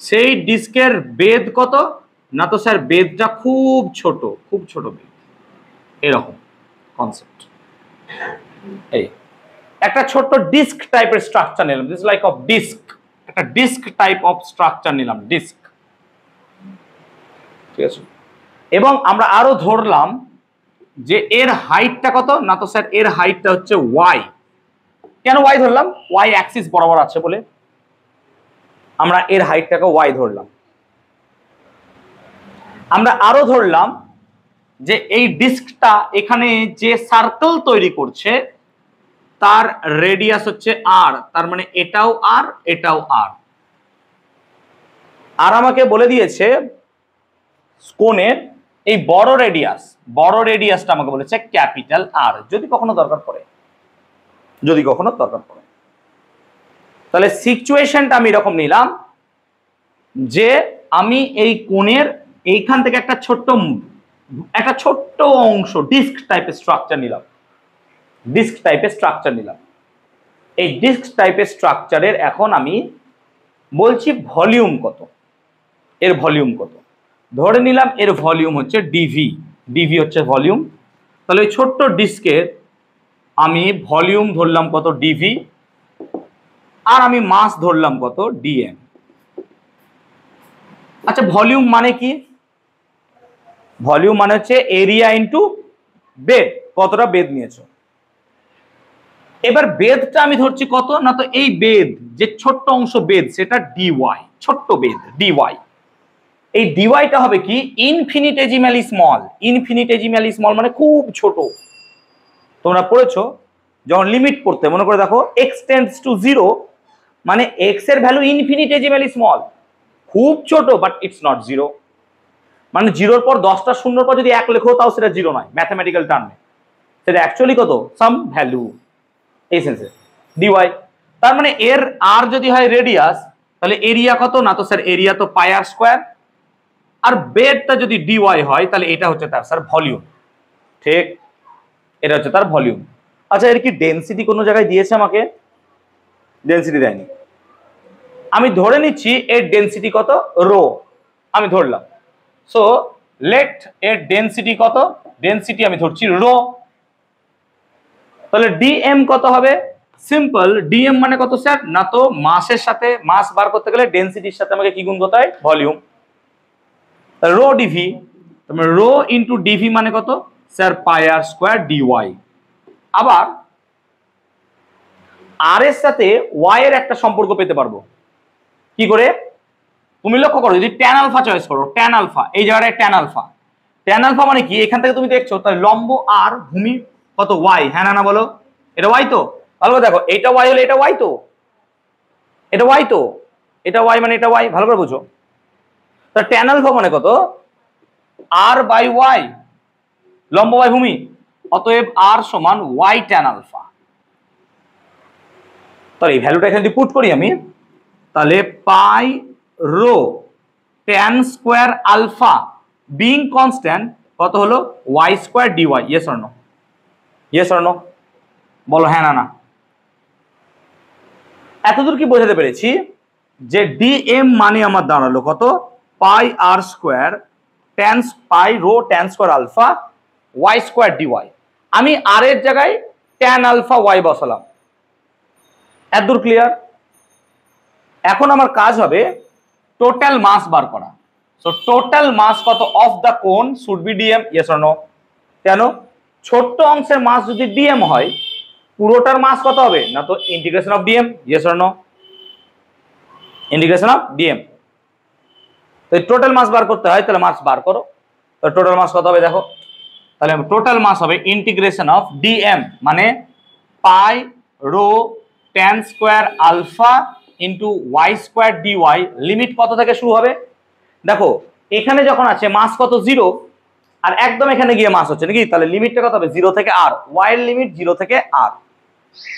সেই ডিস্কের বেধ কত না, তো স্যার বেধটা খুব ছোট বেধ, এরকম কনসেপ্ট। এই একটা ছোট্ট ডিস্ক টাইপের স্ট্রাকচার নিলাম, দিস লাইক অফ ডিস্ক, একটা ডিস্ক টাইপ অফ স্ট্রাকচার নিলাম, ডিস্ক, ঠিক আছে। এবং আমরা আরো ধরলাম যে এর হাইটটা কত, না তো স্যার এর হাইটটা হচ্ছে ওয়াই। কেন ওয়াই ধরলাম? ওয়াই অ্যাক্সিস বরাবর আছে বলে আমরা এর হাইটটাকে ওয়াই ধরলাম। আমরা আরো ধরলাম যে এই ডিস্কটা এখানে যে সার্কেল তৈরি করছে তার রেডিয়াস হচ্ছে আর, তার মানে এটাও আর এটাও আর। আর আমাকে বলে দিয়েছে কোণের এই বড় রেডিয়াসটা আমাকে বলেছে ক্যাপিটাল আর, যদি কখনো দরকার পড়ে, যদি কখনো দরকার পড়ে। তাহলে সিচুয়েশনটা আমি এরকম নিলাম যে আমি এই কোণের এইখান থেকে একটা ছোট্ট অংশ ডিস্ক টাইপের স্ট্রাকচার নিলাম, ডিস্ক টাইপের স্ট্রাকচার নিলাম। এই ডিস্ক টাইপের স্ট্রাকচারের এখন আমি বলছি ভলিউম কত, এর ভলিউম কত। ধরে নিলাম এর ভলিউম হচ্ছে ডিভি, ডিভি হচ্ছে ভলিউম। তাহলে ওই ছোট্ট ডিস্কের আমি ভলিউম ধরলাম কত, ডিভি, আর আমি মাস ধরলাম কত, ডিএম। আচ্ছা ভলিউম মানে কি? ভলিউম মানে হচ্ছে এরিয়া ইনটু বেদ, কতটা বেদ নিয়েছো। এবার বেদটা আমি ধরছি কত, না তো এই বেদ যে ছোট্ট অংশ বেদ সেটা ডিওয়াই, ছোট্ট বেদ ডিওয়াই। এই ডিওয়াইটা হবে কি ইনফিনিটেজিম্যালি স্মল, ইনফিনিটেজিম্যালি স্মল মানে খুব ছোট। তোমরা পড়েছো যখন লিমিট পড়তে, মনে করে দেখো x টেন্ডস টু 0 মানে x এর ভ্যালু ইনফিনিটেজিম্যালি স্মল, খুব ছোট, বাট ইটস নট 0। মানে 0 পর 10টা শূন্যর পর যদি 1 লেখো তাও সেটা 0 নয় ম্যাথমেটিক্যাল টার্মে, সেটা অ্যাকচুয়ালি কত, সাম ভ্যালু, এই সেন্সে ডিওয়াই। তার মানে এর আর যদি হয় রেডিয়াস তাহলে এরিয়া কত, না তো স্যার এরিয়া তো পাই আর স্কয়ার, আর বেডটা যদি ডিওয়াই হয় তাহলে এটা হচ্ছে তার স্যার ভলিউম, ঠিক, এটা হচ্ছে তার ভলিউম। আচ্ছা এর কি ডেনসিটি কোনো জায়গায় দিয়েছে আমাকে? ডেনসিটি দেয়নি। আমি ধরে নিচ্ছি এর ডেনসিটি কত, রো, আমি ধরলাম। সো লেট এর ডেনসিটি কত, ডেনসিটি আমি ধরছি রো। তাহলে ডিএম কত হবে? সিম্পল, ডিএম মানে কত স্যার, না তো মাসের সাথে, মাস বার করতে গেলে ডেনসিটির সাথে আমাকে কি গুণ করতে হয়, volume. Rho dV, rho into dV মানে কত sir, pi r square dy. আবার আর এর সাথে ওয়াই এর একটা সম্পর্ক পেতে পারবো কি করে? তুমি লক্ষ্য করো, যদি ট্যান আলফা চয়েস করো, ট্যান আলফা, এই জায়গাটায় ট্যান আলফা, ট্যান আলফা মানে কি, এখান থেকে তুমি দেখছো তাহলে লম্ব আর ভূমি কত ওয়াই, হ্যাঁ না না বলো, এটা ওয়াই তো, ভালো করে দেখো, এটা ওয়াই হলে এটা ওয়াই তো, এটা ওয়াই তো, এটা ওয়াই মানে এটা ওয়াই, ভালো করে বুঝো। তা ট্যান আলফা মানে কত, আর বাই ওয়াই, লম্ব বাই ভূমি, অতএব আর সমান ওয়াই ট্যান আলফা। তাহলে এই ভ্যালুটা এখানে যদি পুট করি আমি, তাহলে pi rho tan square alpha being constant কত হলো, y square dy. Yes or no? Yes or no বলো, হ্যাঁ না না। এতদূর কি বোঝাতে পেরেছি যে ডিএম মানে আমার দাঁড়ালো কত, pi r square tan pi rho tan square alpha y square dy. আমি আর এর জায়গায় ট্যান আলফা ওয়াই বসালাম। এতদূর ক্লিয়ার? এখন আমার কাজ হবে টোটাল মাস বার করা। সো টোটাল মাস কত of the cone should be dm, yes or no? কেন? ছোট্ট অংশের মাস যদি ডিএম হয় পুরোটার মাস কত হবে, না তো integration of dm, yes or no? Integration of dm. তো টোটাল মাস বার করতে হয়, তাহলে মাস বার করো। তো টোটাল মাস কত হবে দেখো, তাহলে টোটাল মাস হবে ইন্টিগ্রেশন অফ ডিএম মানে pi rho tan square alpha into y square dy. Limit কত থেকে শুরু হবে দেখো, এখানে যখন আছে মাস কত 0, আর একদম এখানে গিয়ে মাস হচ্ছে নাকি, তাহলে লিমিটটা কত হবে 0 থেকে আর, ওয়াই এর লিমিট 0 থেকে আর,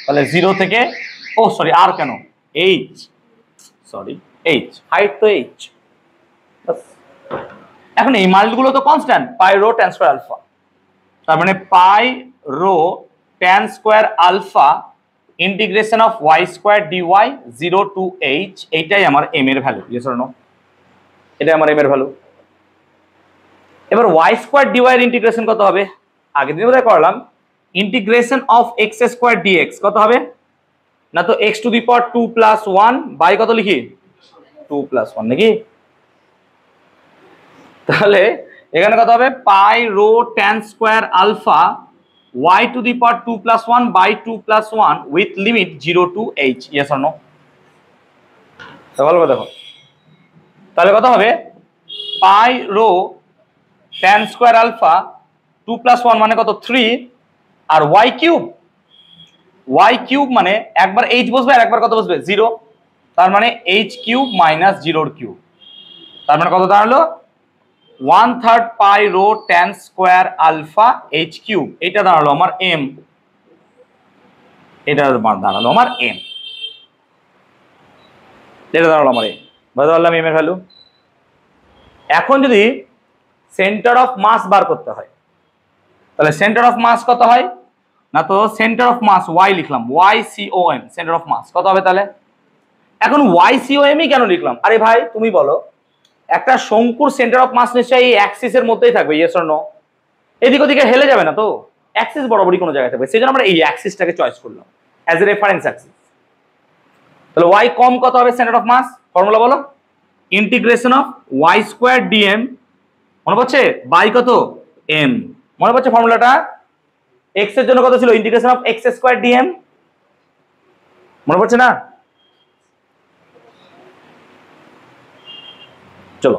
তাহলে 0 থেকে, ও সরি আর কেন, এইচ, সরি এইচ, হাইট তো এইচ। এখন এই মাল্টগুলো তো constant, pi rho tan square alpha, তার মানে pi rho tan square alpha integration of y square dy 0 to h, এইটাই আমার এম এর ভ্যালু, ইয়েস অর নো? এটাই আমার এম এর ভ্যালু। এবার ওয়াই স্কোয়ার ডিওয়াই এর ইন্টিগ্রেশন কত হবে, আগের দিন বোধহয় করলাম, integration of x square dx কত হবে, না তো x⁴ 2 + 1 বাই কত লিখি 2 + 1 নাকি? তাহলে এখানে কত হবে pi rho tan square alpha y⁴ 2 + 1 বাই 2 + 1 with limit 0 to h। Yes or no? ভালো করে দেখো, তাহলে কত হবে pi rho tan square alpha 2 + 1 মানে কত 3 আর y³ মানে একবার h বসবে আর একবার কত বসবে 0, তার মানে h³ - 0 তার মানে কত দাঁড়ালো 1/3 pi rho tan square alpha h³। এটা দাঁড়ালো আমার m, এটা দাঁড়ালো আমার m, এটা দাঁড়ালো আমার m। বুঝতে পারলাম m এর ভ্যালু। এখন যদি সেন্টার অফ মাস বার করতে হয় তাহলে সেন্টার অফ মাস কত হয় না তো সেন্টার অফ মাস y লিখলাম YCOM সেন্টার অফ মাস কত হবে তাহলে। এখন YCOM ই কেন লিখলাম? আরে ভাই তুমি বলো একটা শঙ্কুর সেন্টার অফ মাস নিশ্চয়ই এই অ্যাক্সিসের মধ্যেই থাকবে, ইয়েস অর নো? এদিক ওদিকে হেলে যাবে না তো, অ্যাক্সিস বরাবরই কোনো জায়গায় থাকবে, সেজন্য আমরা এই অ্যাক্সিসটাকে চয়েস করলাম অ্যাজ এ রেফারেন্স অ্যাক্সিস। তাহলে y কম কত হবে সেন্টার অফ মাস? ফর্মুলা বলো, ইন্টিগ্রেশন অফ y² dm মনে পড়ছে বাই কত m, মনে পড়ছে ফর্মুলাটা? x এর জন্য কত ছিল ইন্টিগ্রেশন অফ x² dm, মনে পড়ছে না? চলো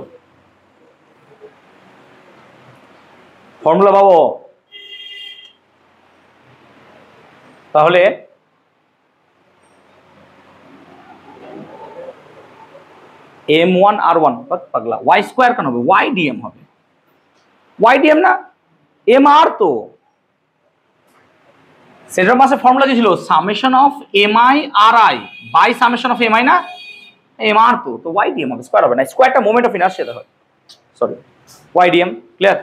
ফর্মুলা পাবো। তাহলে m1 r1 পাগলা y² কেন হবে ydm হবে, ydm না mr। তো সেন্টার মাসের ফর্মুলা কি ছিল summation of mi ri by summation of mi না mr। তো ydm হবে, স্কয়ার হবে না, স্কয়ারটা মোমেন্ট অফ ইনারশিয়া হয়, সরি ydm। ক্লিয়ার?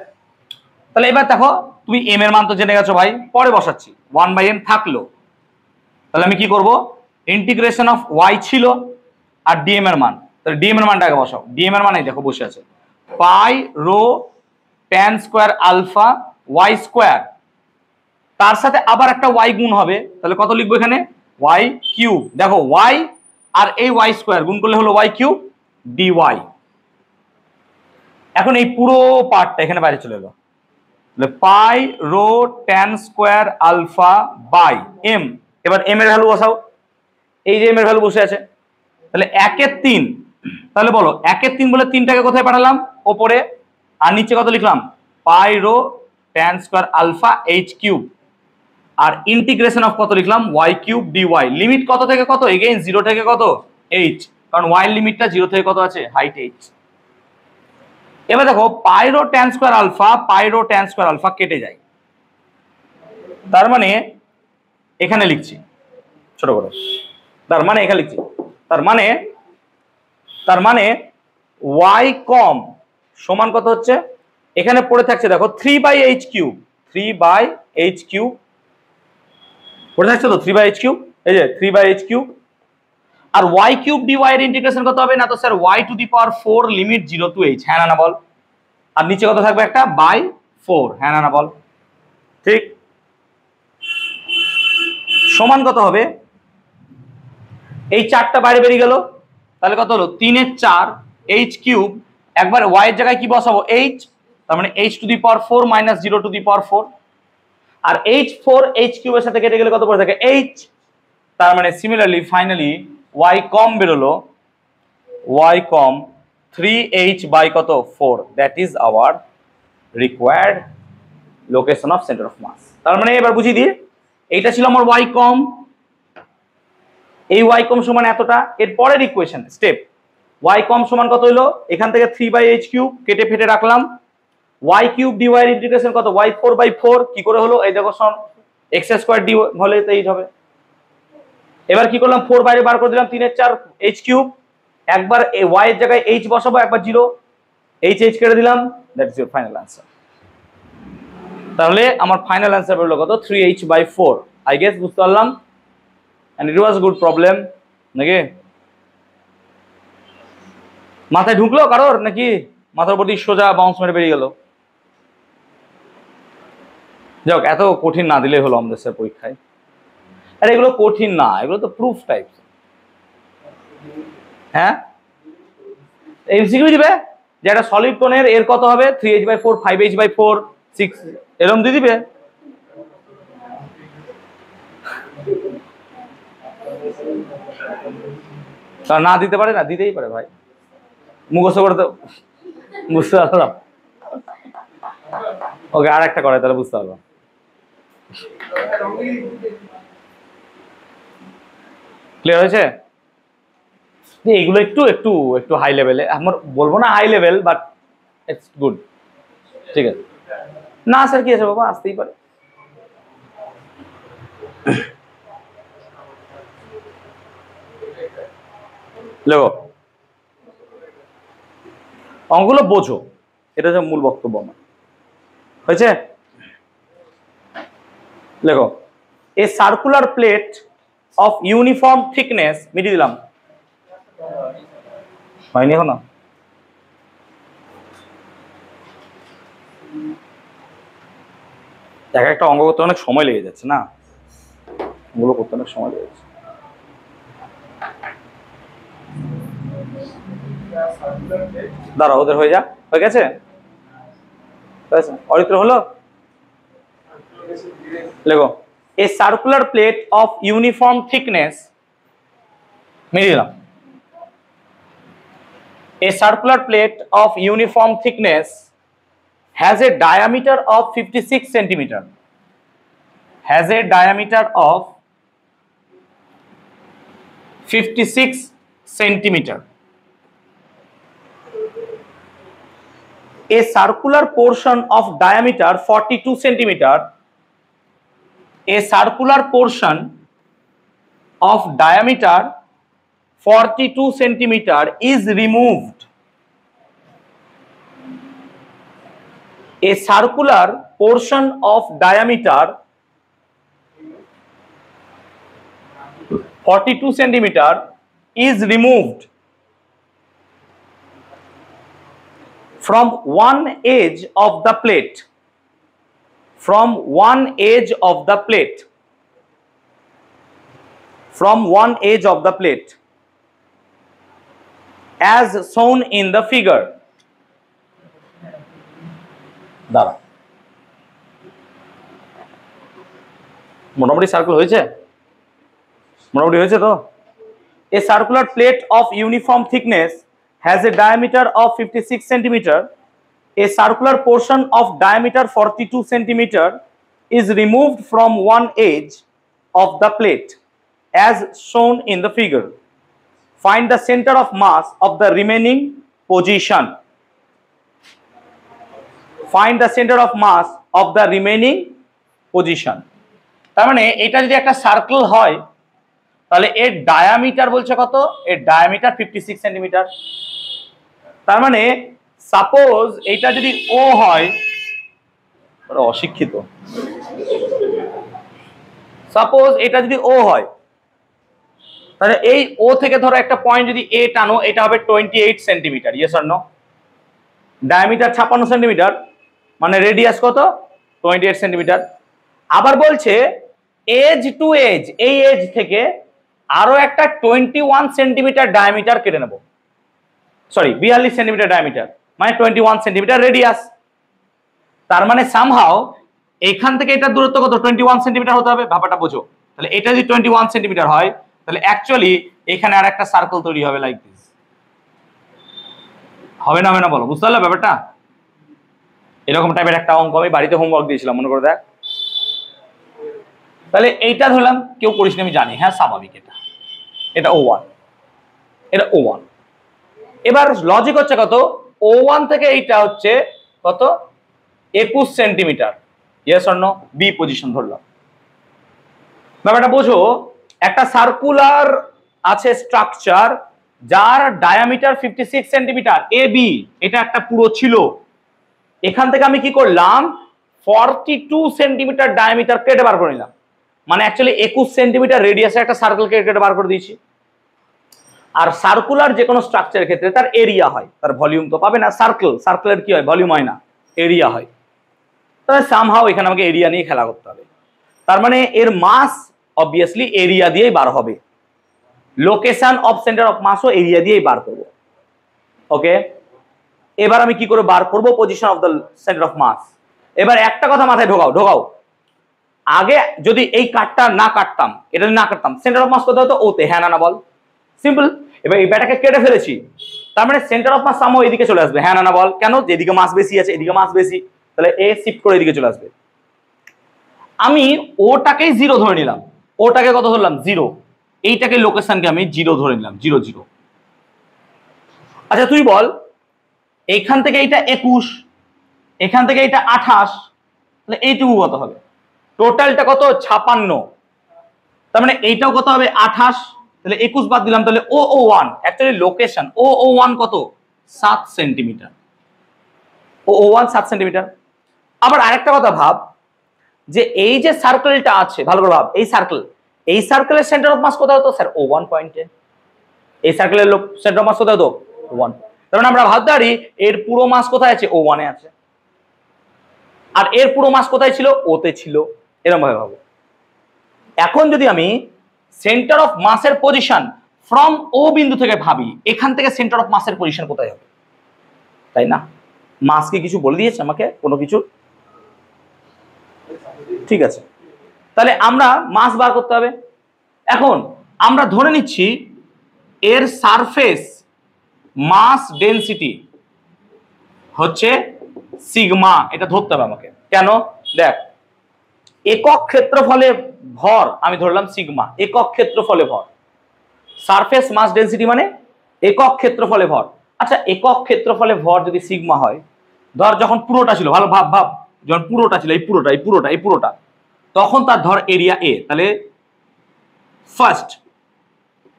তাহলে এবার দেখো তুমি m এর মান তো জেনে গেছো ভাই, পরে বসাচ্ছি 1/m থাকলো, তাহলে আমি কি করব ইন্টিগ্রেশন অফ y ছিল আর dm এর মান, তাহলে dm এর মানটা আগে বসাও। dm এর মান এই দেখো বসে আছে pi rho tan square alpha y², তার সাথে আবার একটা y গুণ হবে, তাহলে কত লিখবো এখানে y³। দেখো y আর এই y² গুণ করলে হলো y³ dy। এখন এই পুরো পার্টটা এখানে বাইরে চলে এলো, pi rho tan square alpha by m। এবার m এর ভ্যালু বসাও, এই যে m এর ভ্যালু বসে আছে, তাহলে 1/3, তাহলে বলো 1/3 বলে 3টাকে কোথায় পাঠালাম ওপরে, আর নিচে কত লিখলাম pi rho tan square alpha h³ আর ইন্টিগ্রেশন অফ কত লিখলাম y³ dy। লিমিট কত থেকে কত এগেইন 0 থেকে কত h, কারণ y এর লিমিটটা 0 থেকে কত আছে হাইট h। এবার দেখো pi rho tan square alpha কেটে যায়, তার মানে এখানে লিখছি ছোট করে, তার মানে এখানে লিখছি তার মানে y কম সমান কত হচ্ছে এখানে পড়ে থাকছে দেখো 3/h³ পড়ে থাকছে তো 3/h³, এই যে 3/h³ আর y³ dy এর ইন্টিগ্রেশন কত হবে না তো sir y⁴ limit 0 to h, হ্যাঁ না বল, আর নিচে কত থাকবে একটা বাই 4, হ্যাঁ না বল, ঠিক সমান কত হবে এই 4টা বাইরে বেরিয়ে গেল, তাহলে কত হলো 3 এর 4 h³ একবার y এর জায়গায় কি বসাবো h, তার মানে h⁴ - 0 to the power 4 R h4 h³ এর সাথে কেটে গেলে কত পড়ে থাকে h, তার মানে সিমিলারলি ফাইনালি y কম বেরোলো y কম 3h বাই কত 4, that is our required location of centre of mass. তার মানে এবার বুঝিয়ে দিই, এইটা ছিল আমার y কম, এই y কম সমান এতটা, এর পরের ইকুয়েশন স্টেপ y কম সমান কত হলো এখান থেকে 3/h³ কেটে ফেটে রাখলাম, y³ dy এর ইন্টিগ্রেশন কত y4/4 কি করে হলো এই দেখো x² dy হলে তো এই হবে। এবার কি করলাম 4 বাইরে বার করে দিলাম 3 এর 4 h³ একবার y এর জায়গায় h বসাবো একবার 0 h কেটে দিলাম, that is your final answer. তাহলে আমার ফাইনাল आंसर হলো কত 3h/4। আই গেস বুঝতে পারলাম, and it was a good problem নাকি? মাথায় ঢুকলো কারোর নাকি মাথার উপর দিয়ে সোজা বাউন্স মেরে বেরিয়ে গেল? যাক এত কঠিন না দিলেই হলো আমাদের স্যার পরীক্ষায়। আরে এগুলো কঠিন না, এগুলো তো প্রুফ টাইপ। হ্যাঁ এমসিকিউ দিবে যে একটা সলিড কোণের এর কত হবে 3h/4 5h/4 6 এরকম দিয়ে দিবে। না দিতে পারে না, দিতেই পারে ভাই, মুখস্থ করে তো বুঝতে পারলাম। ওকে আর একটা করে তাহলে বুঝতে পারলাম। ক্লিয়ার হয়েছে? এগুলো একটু একটু একটু হাই লেভেলে, আমার বলবো না high level, but it's good. ঠিক আছে না স্যার কি আছে বাবা, আসতেই পারে। লেখো অঙ্কগুলো বোঝো, এটা হচ্ছে মূল বক্তব্য আমার। হয়েছে? লেখো এ circular plate of uniform thickness, মিটিয়ে দিলাম হয়নি এখনো? এক একটা অঙ্ক করতে অনেক সময় লেগে যাচ্ছে না, ওগুলো করতে অনেক সময় লেগে যাচ্ছে। দাঁড়া ওদের হয়ে যা, হয়ে গেছে? অরিত্র হলো? লেখো এ circular plate of uniform thickness, মিটিয়ে দিলাম। A circular plate of uniform thickness has a diameter of 56 centimeter. Has a diameter of 56 centimeter. A circular portion of diameter 42 centimeter. A circular portion of diameter 42 centimeter is removed. A circular portion of diameter 42 centimeter is removed from one edge of the plate. From one edge of the plate. From one edge of the plate. As shown in the figure. দাঁড়া মোটামুটি circle হয়েছে? মোটামুটি হয়েছে তো? A circular plate of uniform thickness has a diameter of 56 centimeter. A circular portion of diameter 42 centimeter is removed from one edge of the plate as shown in the figure. Find the center of mass of the remaining position. Find the center of mass of the remaining position. তার মানে এটা যদি একটা circle হয় তাহলে এর diameter বলছে কত? এর ডায়ামিটার 56 সেন্টিমিটার। তার মানে সাপোজ এটা যদি ও হয়, অশিক্ষিত, সাপোজ এটা যদি ও হয় তাহলে এই ও থেকে ধরো একটা পয়েন্ট যদি এ টানো, এটা হবে 28 centimetre. Yes or no? Diameter 56 centimetre, মানে রেডিয়াস কত? 28 সেন্টিমিটার। আবার বলছে এজ টু এজ, এই এজ থেকে আরো একটা 21 সেন্টিমিটার ডায়ামিটার কেটে নেব, সরি 42 সেন্টিমিটার ডায়ামিটার, মানে 21 সেন্টিমিটার রেডিয়াস। তার মানে সামহাও এইখান থেকে এটার দূরত্ব কত? 21 সেন্টিমিটার হতে হবে। ব্যাপারটা বোঝো। তাহলে এটা যদি 21 সেন্টিমিটার হয় তাহলে অ্যাকচুয়ালি এখানে আর একটা সার্কেল তৈরি হবে লাইক দিস। হবে না? হবে না বলো? বুঝতে পারলে ব্যাপারটা? এরকম টাইপের একটা অঙ্ক আমি বাড়িতে হোমওয়ার্ক দিয়েছিলাম, মনে করে দেখ। তাহলে এইটা ধরলাম কেউ করিস না আমি জানি, হ্যাঁ স্বাভাবিক, এটা O1, এটা O1। এবার লজিক হচ্ছে কত? O1 থেকে এইটা হচ্ছে কত? 21 centimetre. Yes or no? B position ধরলাম। ব্যাপারটা বোঝো, একটা সার্কুলার আছে স্ট্রাকচার যার ডায়ামিটার 56 সেন্টিমিটার, এ বি, এটা একটা পুরো ছিল। এখান থেকে আমি কি করলাম? 42 সেন্টিমিটার ডায়ামিটার কেটে বার করে নিলাম, মানে অ্যাকচুয়ালি 21 সেন্টিমিটার রেডিয়াসে একটা সার্কেল কেটে বার করে দিয়েছি। আর সার্কুলার যে কোনো স্ট্রাকচারের ক্ষেত্রে তার এরিয়া হয়, তার ভলিউম তো পাবে না। সার্কেলের কি হয়? ভলিউম হয় না, এরিয়া হয়। তাহলে সামহাও এখানে আমাকে এরিয়া নিয়ে খেলা করতে হবে। তার মানে এর মাস অবভিয়াসলি এরিয়া দিয়েই বার হবে, লোকেশন অফ সেন্টার অফ মাসও এরিয়া দিয়েই বার করব। ওকে, এবার আমি কি করে বার করব position of the centre of mass. এবার একটা কথা মাথায় ঢোকাও, আগে যদি এই কাটটা না কাটতাম, এটা না কাটতাম, সেন্টার অফ মাস কোথায় হতো? ওতে, হ্যাঁ না বল? সিম্পল। এবার এই ব্যাটাকে কেটে ফেলেছি, তার মানে সেন্টার অফ মাস সামও এদিকে চলে আসবে, হ্যাঁ না বল? কেন? যেদিকে মাস বেশি আছে এদিকে মাস বেশি, তাহলে এ শিফট করে এদিকে চলে আসবে। আমি ওটাকেই জিরো ধরে নিলাম, ওটাকে কত ধরলাম? জিরো। এইটাকে লোকেশনকে আমি জিরো ধরে নিলাম, 0 0। আচ্ছা তুই বল, এইখান থেকে এইটা 21, এখান থেকে এইটা 28, তাহলে এইটুকু কত হবে? টোটালটা কত? 56। তার মানে এইটাও কত হবে? 28। তাহলে 21 বাদ দিলাম, তাহলে O1 অ্যাকচুয়ালি লোকেশন O1 কত? 7 সেন্টিমিটার। O1 7 centimetre. আবার আরেকটা কথা ভাব, যে এই যে সার্কেলটা আছে, ভালো করে ভাব, এই সার্কেলের সেন্টার অফ মাস কোথায় হতো? স্যার O1 পয়েন্টে। এই সার্কেলের সেন্টার অফ মাস কোথায় হতো? O1। তার মানে আমরা ভাবতে পারি এর পুরো মাস কোথায় আছে? O1 এ আছে। আর এর পুরো মাস কোথায় ছিল? ওতে ছিল। এরকম ভাবে ভাবো। এখন যদি আমি সেন্টার অফ মাসের পজিশন ফ্রম ও বিন্দু থেকে ভাবি, এখান থেকে সেন্টার অফ মাসের পজিশন কোথায় হবে? তাই না? মাসকে কিছু বলে দিয়েছে আমাকে কোনো কিছু? ঠিক আছে, তাহলে আমরা মাস বার করতে হবে। এখন আমরা ধরে নিচ্ছি এর সারফেস মাস ডেনসিটি হচ্ছে সিগমা, এটা ধরতে হবে আমাকে। কেন? দেখ, একক ক্ষেত্রফলে ভর আমি ধরলাম সিগমা, একক ক্ষেত্রফলে ভর। সারফেস মাস ডেনসিটি মানে একক ক্ষেত্রফলে ভর। আচ্ছা, একক ক্ষেত্রফলে ভর যদি সিগমা হয়, ধর যখন পুরোটা ছিল, ভালো ভাব, যখন পুরোটা ছিল, এই পুরোটা, তখন তার ধর এরিয়া এ, তাহলে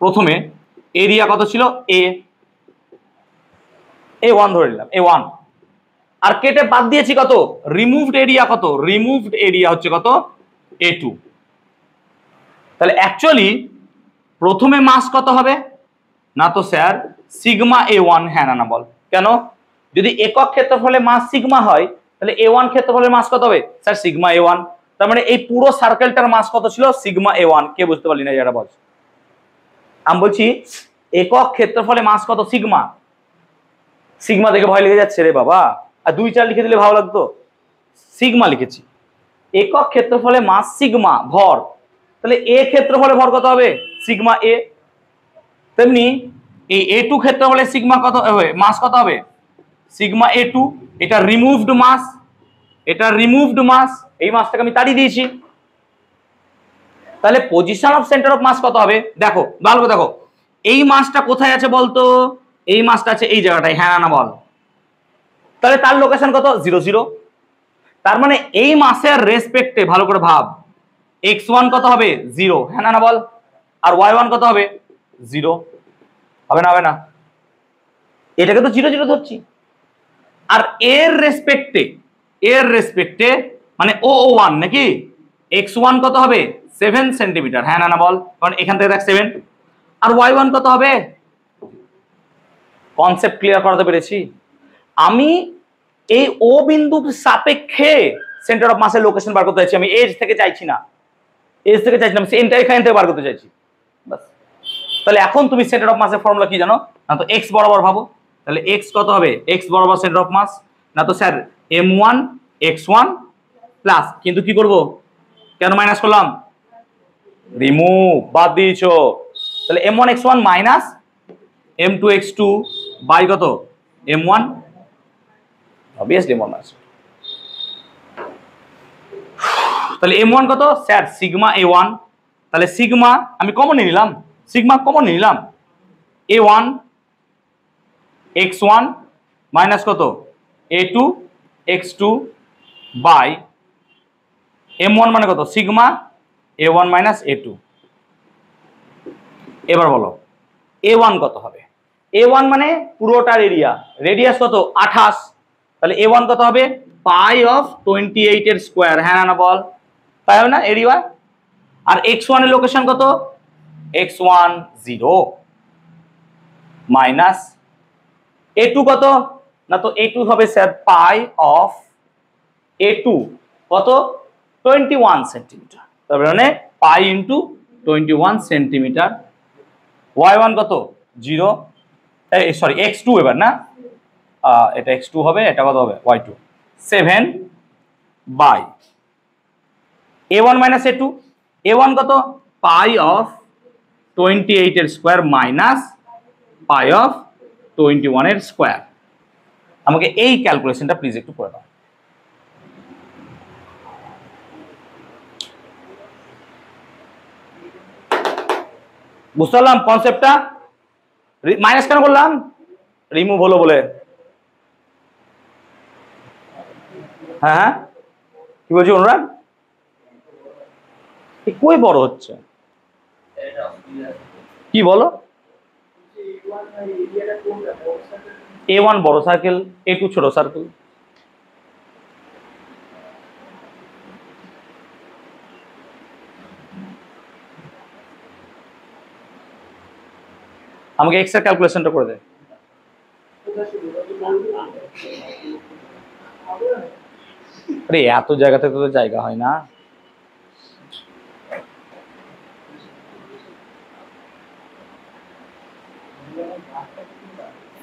প্রথমে এরিয়া কত ছিল? A1 ধরে নিলাম, A1। আর কেটে বাদ দিয়েছি কত? রিমুভড এরিয়া কত? রিমুভড এরিয়া হচ্ছে কত? A2। তাহলে অ্যাকচুয়ালি প্রথমে মাস কত হবে? না তো স্যার সিগমা A1, হ্যাঁ না বল? কেন? যদি একক ক্ষেত্রফলে মাস সিগমা হয়, তাহলে A1 ক্ষেত্রফলের মাস কত হবে? Sir sigma A1। তার মানে এই পুরো সার্কেলটার মাস কত ছিল? Sigma A1। কে বুঝতে পারলি না যেটা বলছি? আমি বলছি একক ক্ষেত্রফলে মাস কত? সিগমা। সিগমা দেখে ভয় লেগে যাচ্ছে রে বাবা, আর 2 4 লিখে দিলে ভালো লাগতো। সিগমা লিখেছি। একক ক্ষেত্রফলে মাস সিগমা ভর, তাহলে এ ক্ষেত্রফলে ভর কত হবে? সিগমা এ। তেমনি এই A2 ক্ষেত্রফলে সিগমা কত হবে? মাস কত হবে? Sigma A2। এটা রিমুভড মাস, এই মাসটাকে আমি তাড়িয়ে দিয়েছি। তাহলে position of centre of mass কত হবে? দেখো ভালো করে দেখো, এই মাসটা কোথায় আছে বলতো? এই মাসটা আছে এই জায়গাটায়, হ্যাঁ না বল? তাহলে তার লোকেশন কত? 0 0। তার মানে এই মাসের রেসপেক্টে ভালো করে ভাব, x1 কত হবে? 0, হ্যাঁ না বল? আর y1 কত হবে? 0। হবে না? এটাকে তো 0 0 ধরছি। আর এর রেসপেক্টে মানে O1 নাকি, x1 কত হবে? 7 সেন্টিমিটার, হ্যাঁ না বল? কারণ এখান থেকে দেখ 7। আর y1 কত হবে? কনসেপ্ট ক্লিয়ার করাতে পেরেছি? আমি এই ও বিন্দুর সাপেক্ষে সেন্টার অফ মাসের লোকেশন বার করতে চাইছি, আমি এজ থেকে চাইছি না, আমি সেন্টার এখান থেকে বার করতে চাইছি, বাস। তাহলে এখন তুমি সেন্টার অফ মাসের ফর্মুলা কি জানো? না তো এক্স বরাবর ভাবো, তাহলে এক্স কত হবে? এক্স বরাবর সেন্টার অফ মাস। না তো স্যার M1 x1 প্লাস, কিন্তু কি করব? কেন মাইনাস করলাম? রিমুভ, বাদ দিয়েছো। তাহলে M1 x1 minus M2 x2 by কত? M1, obviously M1 minus. তাহলে M1 কত? Sir sigma A1। তাহলে সিগমা আমি কমন নিয়ে নিলাম, A1 x1 মাইনাস কত? A2 x2 বাই M1 মানে কত? Sigma A1 minus A2। এবার বলো A1 কত হবে? A1 মানে পুরোটার এরিয়া, রেডিয়াস কত? 28। তাহলে A1 কত হবে? পাই অফ 28 এর স্কোয়ার, হ্যাঁ না বল? তাই হবে না এরিয়া? আর x1 এর লোকেশন কত? x1 0 মাইনাস A2 কত? না তো A2 হবে স্যার পাই অফ A2 কত? 21 সেন্টিমিটার। তার মানে পাই ইন্টু 21 সেন্টিমিটার। y1 কত 0, সরি x2 এবার না, এটা x2 হবে, এটা কত হবে y2, 7 by a1 minus a2, a1 কত পাই অফ 28 এর স্কোয়ার মাইনাস পাই অফ 21 এর স্কোয়ার। আমাকে এই ক্যালকুলেশনটা প্লিজ একটু করে দাও। বুঝতে পারলাম কনসেপ্টটা? মাইনাস কেন করলাম? রিমুভ হলো বলে। হ্যাঁ কি বলছি অনুরাগ? কই বড় হচ্ছে কি বলো? a1 বড় সার্কেল, a2 ছোট সার্কেল। আমাকে এক্স এর ক্যালকুলেশনটা করে দে। আরে এত জায়গাতে তো জায়গা হয় না।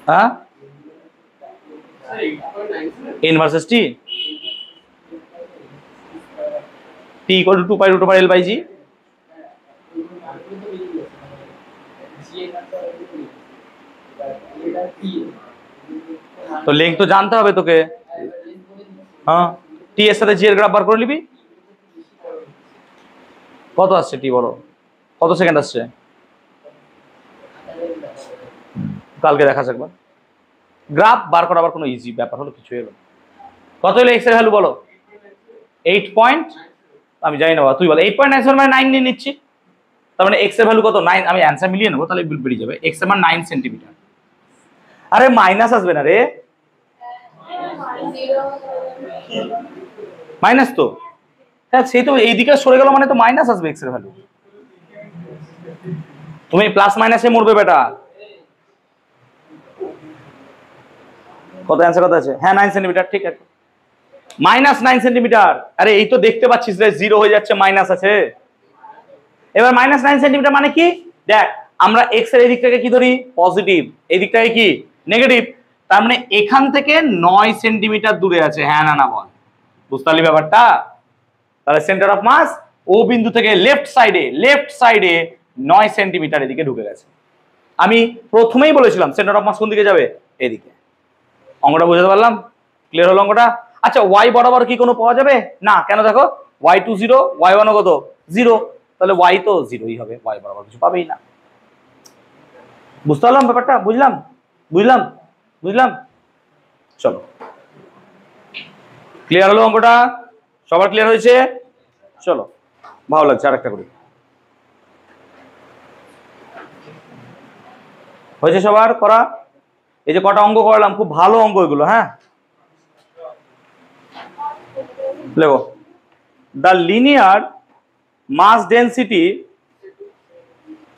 হ্যাঁ n versus t equal to 2 pi root over l by g। তো লেংথ তো জানতে হবে তোকে। হ্যাঁ টি এর সাথে জি এর গ্রাফ বার করে নিবি। কত আসছে টি বলো, কত সেকেন্ড আসছে? কালকে দেখা যাক। গ্রাফ বার করা আবার কোনো ইজি ব্যাপার হলো কিছু এলো। কত হলো এক্স এর ভ্যালু বলো? 8 পয়েন্ট, আমি জানি না তুই বল। 8.97 মানে 9 নিয়ে নিচ্ছি, তার মানে এক্স এর ভ্যালু কত 9। আমি অ্যান্সার মিলিয়ে নেবো তাহলে বেরিয়ে যাবে। এক্স এর মান 9 সেন্টিমিটার। আরে মাইনাস আসবে না রে, মাইনাস তো হ্যাঁ, সেই তো এইদিকে সরে গেল মানে তো মাইনাস আসবে এক্স এর ভ্যালু। তুমি প্লাস মাইনাসে মরবে বেটা। কত অ্যান্সার কত আছে? হ্যাঁ 9 সেন্টিমিটার, ঠিক আছে মাইনাস 9 সেন্টিমিটার। আরে এই তো দেখতে পাচ্ছিস রে, জিরো হয়ে যাচ্ছে, মাইনাস আছে। এবার মাইনাস 9 সেন্টিমিটার মানে কি? দেখ আমরা এক্স এর এই দিকটাকে কি ধরি পজিটিভ, এই দিকটাকে কি নেগেটিভ, তার মানে এখান থেকে 9 সেন্টিমিটার দূরে আছে। হ্যাঁ না না বল, বুঝতে পারলি ব্যাপারটা? তাহলে সেন্টার অফ মাস ও বিন্দু থেকে লেফট সাইডে 9 সেন্টিমিটার এদিকে ঢুকে গেছে। আমি প্রথমেই বলেছিলাম সেন্টার অফ মাস কোন দিকে যাবে? এদিকে। অঙ্কটা বুঝতে পারলাম? ক্লিয়ার হলো অঙ্কটা? আচ্ছা ওয়াই বরাবর কি কোনো পাওয়া যাবে না? কেন দেখো y2 0, y1 কত 0, তাহলে y তো 0ই হবে, y বরাবর কিছু পাবেই না। বুঝতে পারলাম ব্যাপারটা? বুঝলাম চলো ক্লিয়ার হলো অঙ্কটা? সবার ক্লিয়ার হয়েছে? চলো ভালো লাগছে, আরেকটা করি। হয়েছে সবার করা? এই যে কটা অঙ্ক করলাম, খুব ভালো অঙ্ক এগুলো। হ্যাঁ লেখো, দ্য লিনিয়ার মাস ডেন্সিটি,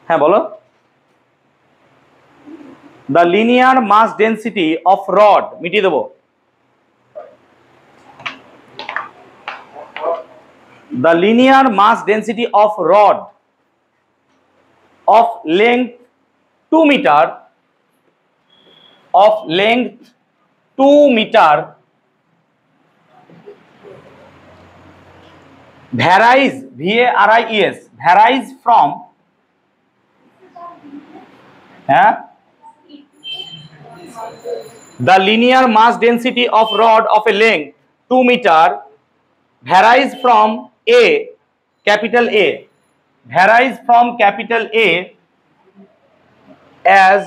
হ্যাঁ বলো, the linear mass density of rod, মিটিয়ে দেবো, the linear mass density of rod of length 2 meter, of length 2 meter varies, varies, varies from the linear mass density of rod of a length 2 meter varies from A, capital A, varies from capital A as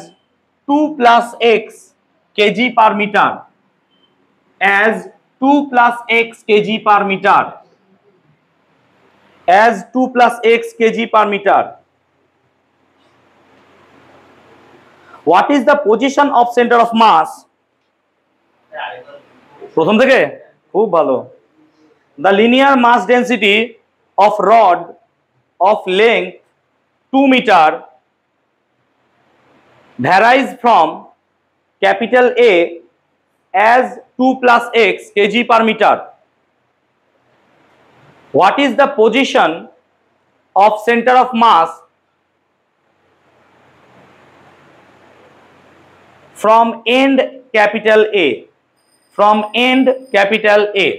2 plus x kg per meter, as 2 plus x kg per meter, as 2 plus x kg per meter. What is the position of center of mass? প্রথম থেকে খুব ভালো। The linear mass density of rod of length 2 meter varies from capital A as 2 plus x kg per meter. What is the position of center of mass from end capital A, from end capital A,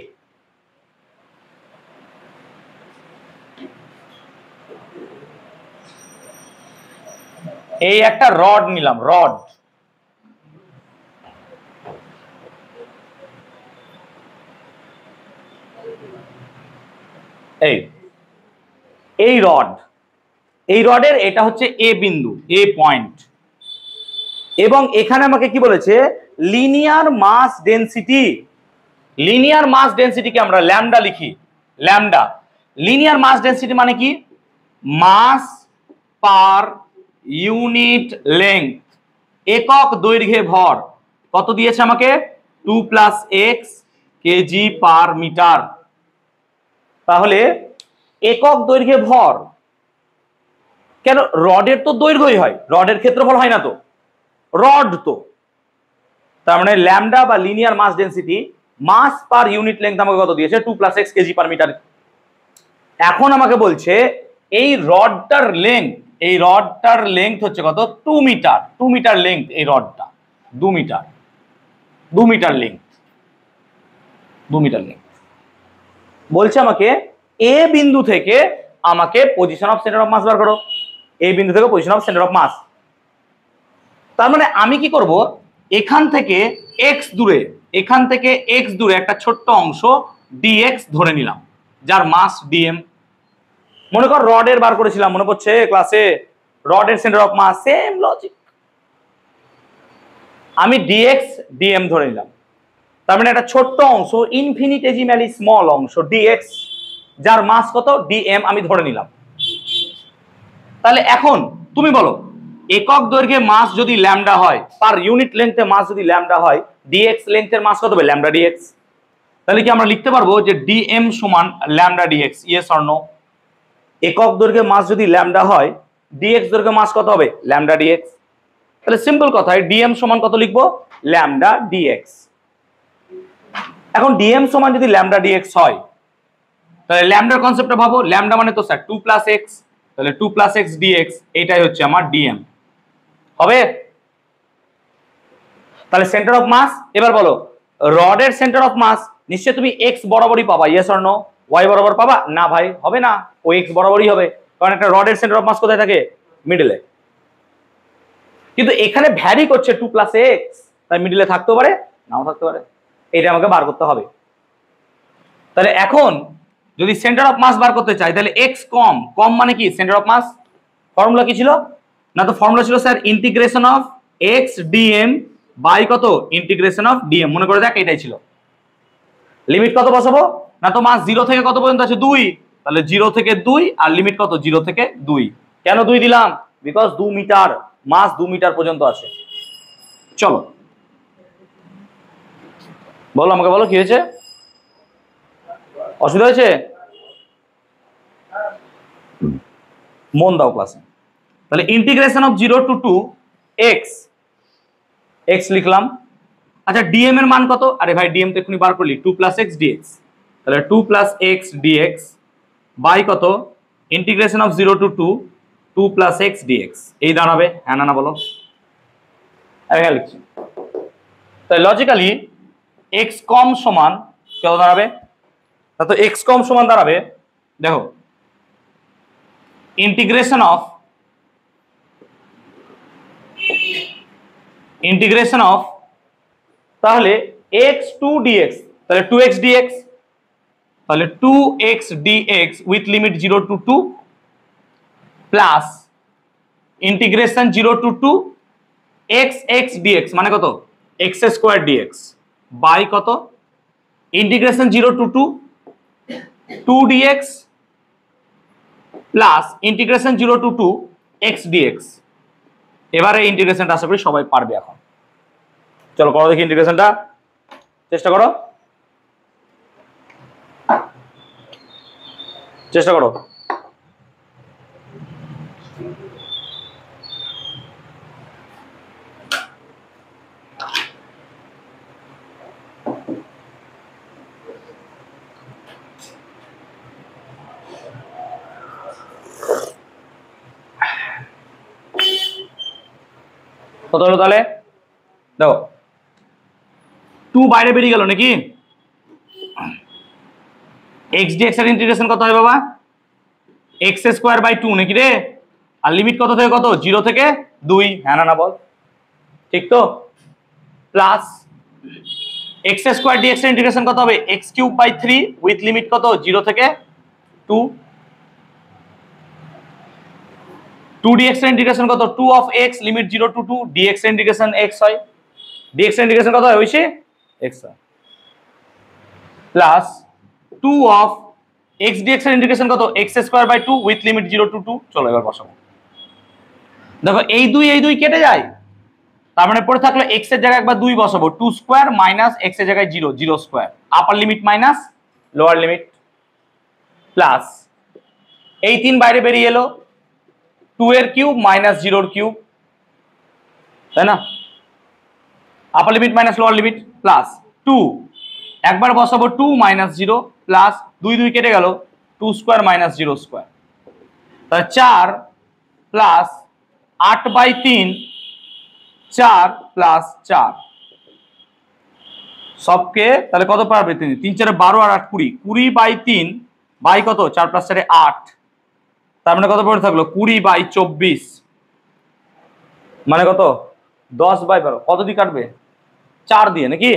এই একটা rod নিলাম, rod, এই rod, এই রডের এটা হচ্ছে এ বিন্দু, এ point, এবং এখানে আমাকে কি বলেছে, লিনিয়ার মাস ডেনসিটি, লিনিয়ার মাস ডেনসিটিকে আমরা ল্যামডা লিখি, ল্যামডা। লিনিয়ার মাস ডেনসিটি মানে কি, মাস পার ইউনিট লেংথ, একক দৈর্ঘ্যে ভর কত দিয়েছে আমাকে, 2 + x কেজি পার মিটার। তাহলে একক দৈর্ঘ্যে ভর, কেন রডের তো দৈর্ঘ্যই হয়, রডের ক্ষেত্রফল হয় না তো, রড তো, তার মানে ল্যামডা বা লিনিয়ার মাস ডেনসিটি মাস পার ইউনিট লেংথ আমাকে কত দিয়েছে, 2 + x কেজি পার মিটার। এখন আমাকে বলছে এই রডটার লেংথ, এই রডটার লেংথ হচ্ছে কত, 2 মিটার, 2 মিটার লেংথ, এই রডটা 2 metre, 2 metre length, 2 metre length. বলছে আমাকে এ বিন্দু থেকে আমাকে position of centre of mass বার করো, এই বিন্দু থেকে position of centre of mass. তার মানে আমি কি করব, এখান থেকে x দূরে, এখান থেকে x দূরে একটা ছোট্ট অংশ dx ধরে নিলাম, যার মাস dm। মনে কর রডের বার করেছিলাম, মনে পড়ছে ক্লাসে, রডের centre of mass, same logic, আমি dx dm ধরে নিলাম। তার মানে একটা ছোট্ট অংশ, ইনফিনিটেজিম্যালি স্মল অংশ dx, যার মাস কত dm আমি ধরে নিলাম। তাহলে এখন তুমি বলো, একক দৈর্ঘ্যে মাস যদি ল্যামডা হয়, পার ইউনিট লেংথে মাস যদি ল্যামডা হয়, dx লেংথের মাস কত হবে, ল্যামডা dx। তাহলে কি আমরা লিখতে পারবো যে dm সমান lambda dx, yes or no? একক দৈর্ঘ্যে মাস যদি ল্যামডা হয়, dx দৈর্ঘ্যে মাস কত হবে, ল্যামডা dx। তাহলে সিম্পল কথায় dm সমান কত লিখবো, ল্যামডা dx। এখন dm সমান যদি ল্যামডা dx হয়, তাহলে ল্যামডার কনসেপ্টটা ভাবো, ল্যামডা মানে তো স্যার 2 + x, তাহলে 2 + x dx, এটাই হচ্ছে আমার dm হবে। তাহলে সেন্টার অফ মাস, এবার বলো রডের সেন্টার অফ মাস নিশ্চয়ই তুমি x বরাবরই পাবা, ইয়েস অর নো? y বরাবর পাবা না ভাই, হবে না, ও x বরাবরই হবে, কারণ একটা রডের সেন্টার অফ মাস কোথায় থাকে, মিডলে। কিন্তু এখানে ভ্যারি করছে 2 + x, তাই মিডলে থাকতে পারে নাও থাকতে পারে, এটা আমাকে বার করতে হবে। তাহলে এখন যদি সেন্টার অফ মাস বার করতে চাই, তাহলে x কম, কম মানে কি, সেন্টার অফ মাস ফর্মুলা কি ছিল না, তো ফর্মুলা ছিল sir integration of x dm by কত, ইন্টিগ্রেশন অফ dm, মনে করে দেখ এটাই ছিল। লিমিট কত বসাবো না, তো মাস 0 থেকে কত পর্যন্ত আছে, 2, তাহলে 0 থেকে 2, আর লিমিট কত, 0 থেকে 2। কেন 2 দিলাম, বিকজ 2 মিটার, মাস 2 মিটার পর্যন্ত আছে। চলো বলো, আমাকে বলো কি হয়েছে, অসুবিধা হয়েছে, মন দাও ক্লাসে। তাহলে integration of 0 to 2 x, x লিখলাম। আচ্ছা dm এর মান কত, আরে ভাই dm তো এখনই বার করলি, 2 + x dx, তাহলে 2 + x dx বাই কত, integration of 0 to 2 2 + x dx, এই দাঁড়াবে, হ্যাঁ না বলো, আমি হ্যাঁ লিখছি। তাই লজিক্যালি x কম সমান কত দাঁড়াবে, তো x কম সমান দাঁড়াবে, দেখো ইন্টিগ্রেশন অফ তাহলে x 2 dx, তাহলে 2x dx, তাহলে 2x dx with limit 0 to 2 plus integration 0 to 2 x dx মানে কত, x² dx বাই কত, integration 0 to 2 2 dx plus integration 0 to 2 x dx। এবারে ইন্টিগ্রেশনটা আশা করি সবাই পারবে এখন, চলো করো দেখি ইন্টিগ্রেশনটা, চেষ্টা করো, চেষ্টা করো। কত হলো তাহলে দেখো 2 বাইরে বেরিয়ে গেল নাকি x dx এর ইন্টিগ্রেশন কত হয় বাবা x² 2 নাকি রে আর লিমিট কত থেকে কত 0 থেকে 2 হ্যাঁ না বল ঠিক তো প্লাস x² dx এর ইন্টিগ্রেশন কত হবে x³ 3 উইথ লিমিট কত 0 থেকে 2 2dx এর ইন্টিগ্রেশন কত 2 of x limit 0 to 2 dx এর ইন্টিগ্রেশন x হয় dx এর ইন্টিগ্রেশন কত হয় হইছে x হয় প্লাস 2 অফ x dx এর ইন্টিগ্রেশন কত x² 2 উইথ লিমিট 0 to 2 চলো এবার বসাবো দেখো এই দুই কেটে যায় তার মানে পড়ে থাকলো x এর জায়গায় একবার 2 বসাবো 2 স্কয়ার মাইনাস x এর জায়গায় 0 0 স্কয়ার আপার limit minus lower limit plus এই 3 বাইরে বেরিয়ে এলো 2 এর কিউব মাইনাস 0 এর কিউব তাই না আপার limit minus lower limit plus 2 একবার বসাবো 2 মাইনাস 0 প্লাস 2 কেটে গেল 2 স্কয়ার মাইনাস 0 স্কয়ার তাহলে 4 প্লাস 8/3 4 প্লাস 4 সবকে তাহলে কত পারবে 3 3 4 12 আর 8 20 20/3 বাই কত 4 প্লাস 4 8 তার মানে কত পড়ে থাকলো 20/24 মানে কত 10/12 কত দিয়ে কাটবে 4 দিয়ে নাকি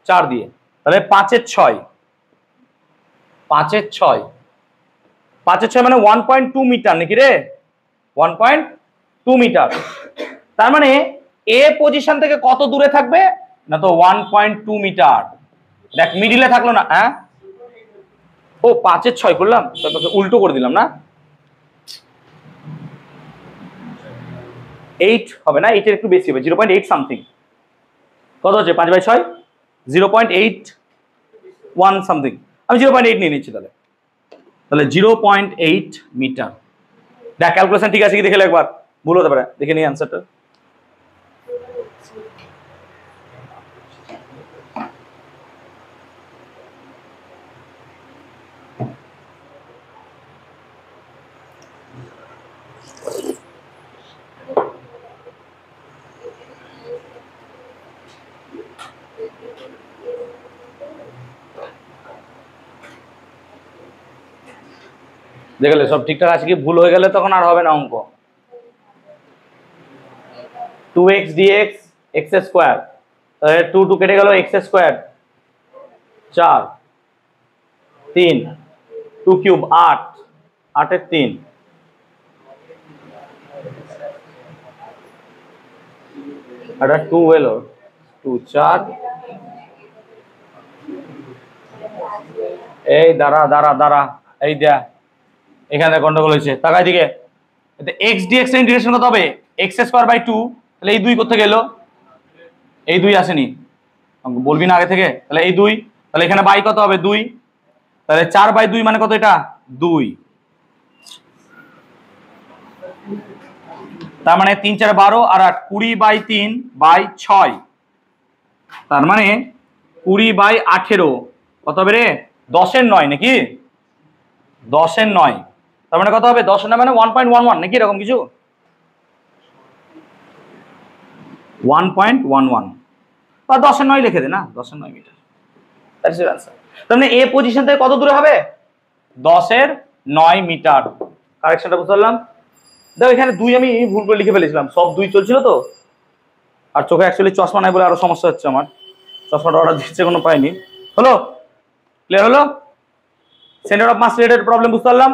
4 দিয়ে তাহলে 5 এর 6 5 এর 6 5 এর 6 মানে 1.2 মিটার নাকি রে 1.2 মিটার তার মানে এ পজিশন থেকে কত দূরে থাকবে না তো 1.2 মিটার দেখ মিডিলে থাকলো না হ্যাঁ ও 5 এর 6 করলাম তারপরে উল্টো করে দিলাম না 8 হবে না 8 এর একটু বেশি হবে 0.8 সামথিং কত হচ্ছে 5/6 0.81 সামথিং আমি 0.8 নিয়ে নিচ্ছি তাহলে 0.8 মিটার দেখ ক্যালকুলেশন ঠিক আছে কি দেখে একবার ভুল হতে পারে দেখে নিই অ্যানসারটা দেখলে সব ঠিকঠাক আছে কি ভুল হয়ে গেলে তখন আর হবে না অঙ্ক 2x dx x² তাহলে 2 কেটে গেল x² 4 3 2 কিউব 8 8 এর 3 আর 2 হলো 2 4 এই দাঁড়া এই দেয়া এখানে গন্ডগোল হয়েছে তাকাই দিকে x dx এর ইন্টিগ্রেশন কত হবে x² 2 তাহলে এই 2 করতে গেল এই 2 আসেনি বলবি না আগে থেকে তাহলে এই 2 তাহলে এখানে বাই কত হবে 2 তাহলে 4/2 মানে কত এটা 2 তার মানে 3 4 12 আর 8 20/3/6 তার মানে 20/18 কত হবে রে 10 এর 9 নাকি 10 এর 9 তার মানে কত হবে 10 এর 9 মানে 1.11 নাকি এরকম কিছু 1.11 বা 10 এর 9 লিখে দে না 10 এর 9 মিটার দ্যাটস ইওর आंसर তার মানে এ পজিশন থেকে কত দূরে হবে 10 এর 9 মিটার কারেকশনটা বুঝতে পারলাম দেখো এখানে 2 আমি ভুল করে লিখে ফেলেছিলাম সব 2 চলছিল তো আর চোখে অ্যাকচুয়ালি চশমা নাই বলে আরো সমস্যা হচ্ছে আমার চশমাটা অর্ডার দিচ্ছে কোনো পাইনি হলো ক্লিয়ার হলো centre of mass related problem বুঝতে পারলাম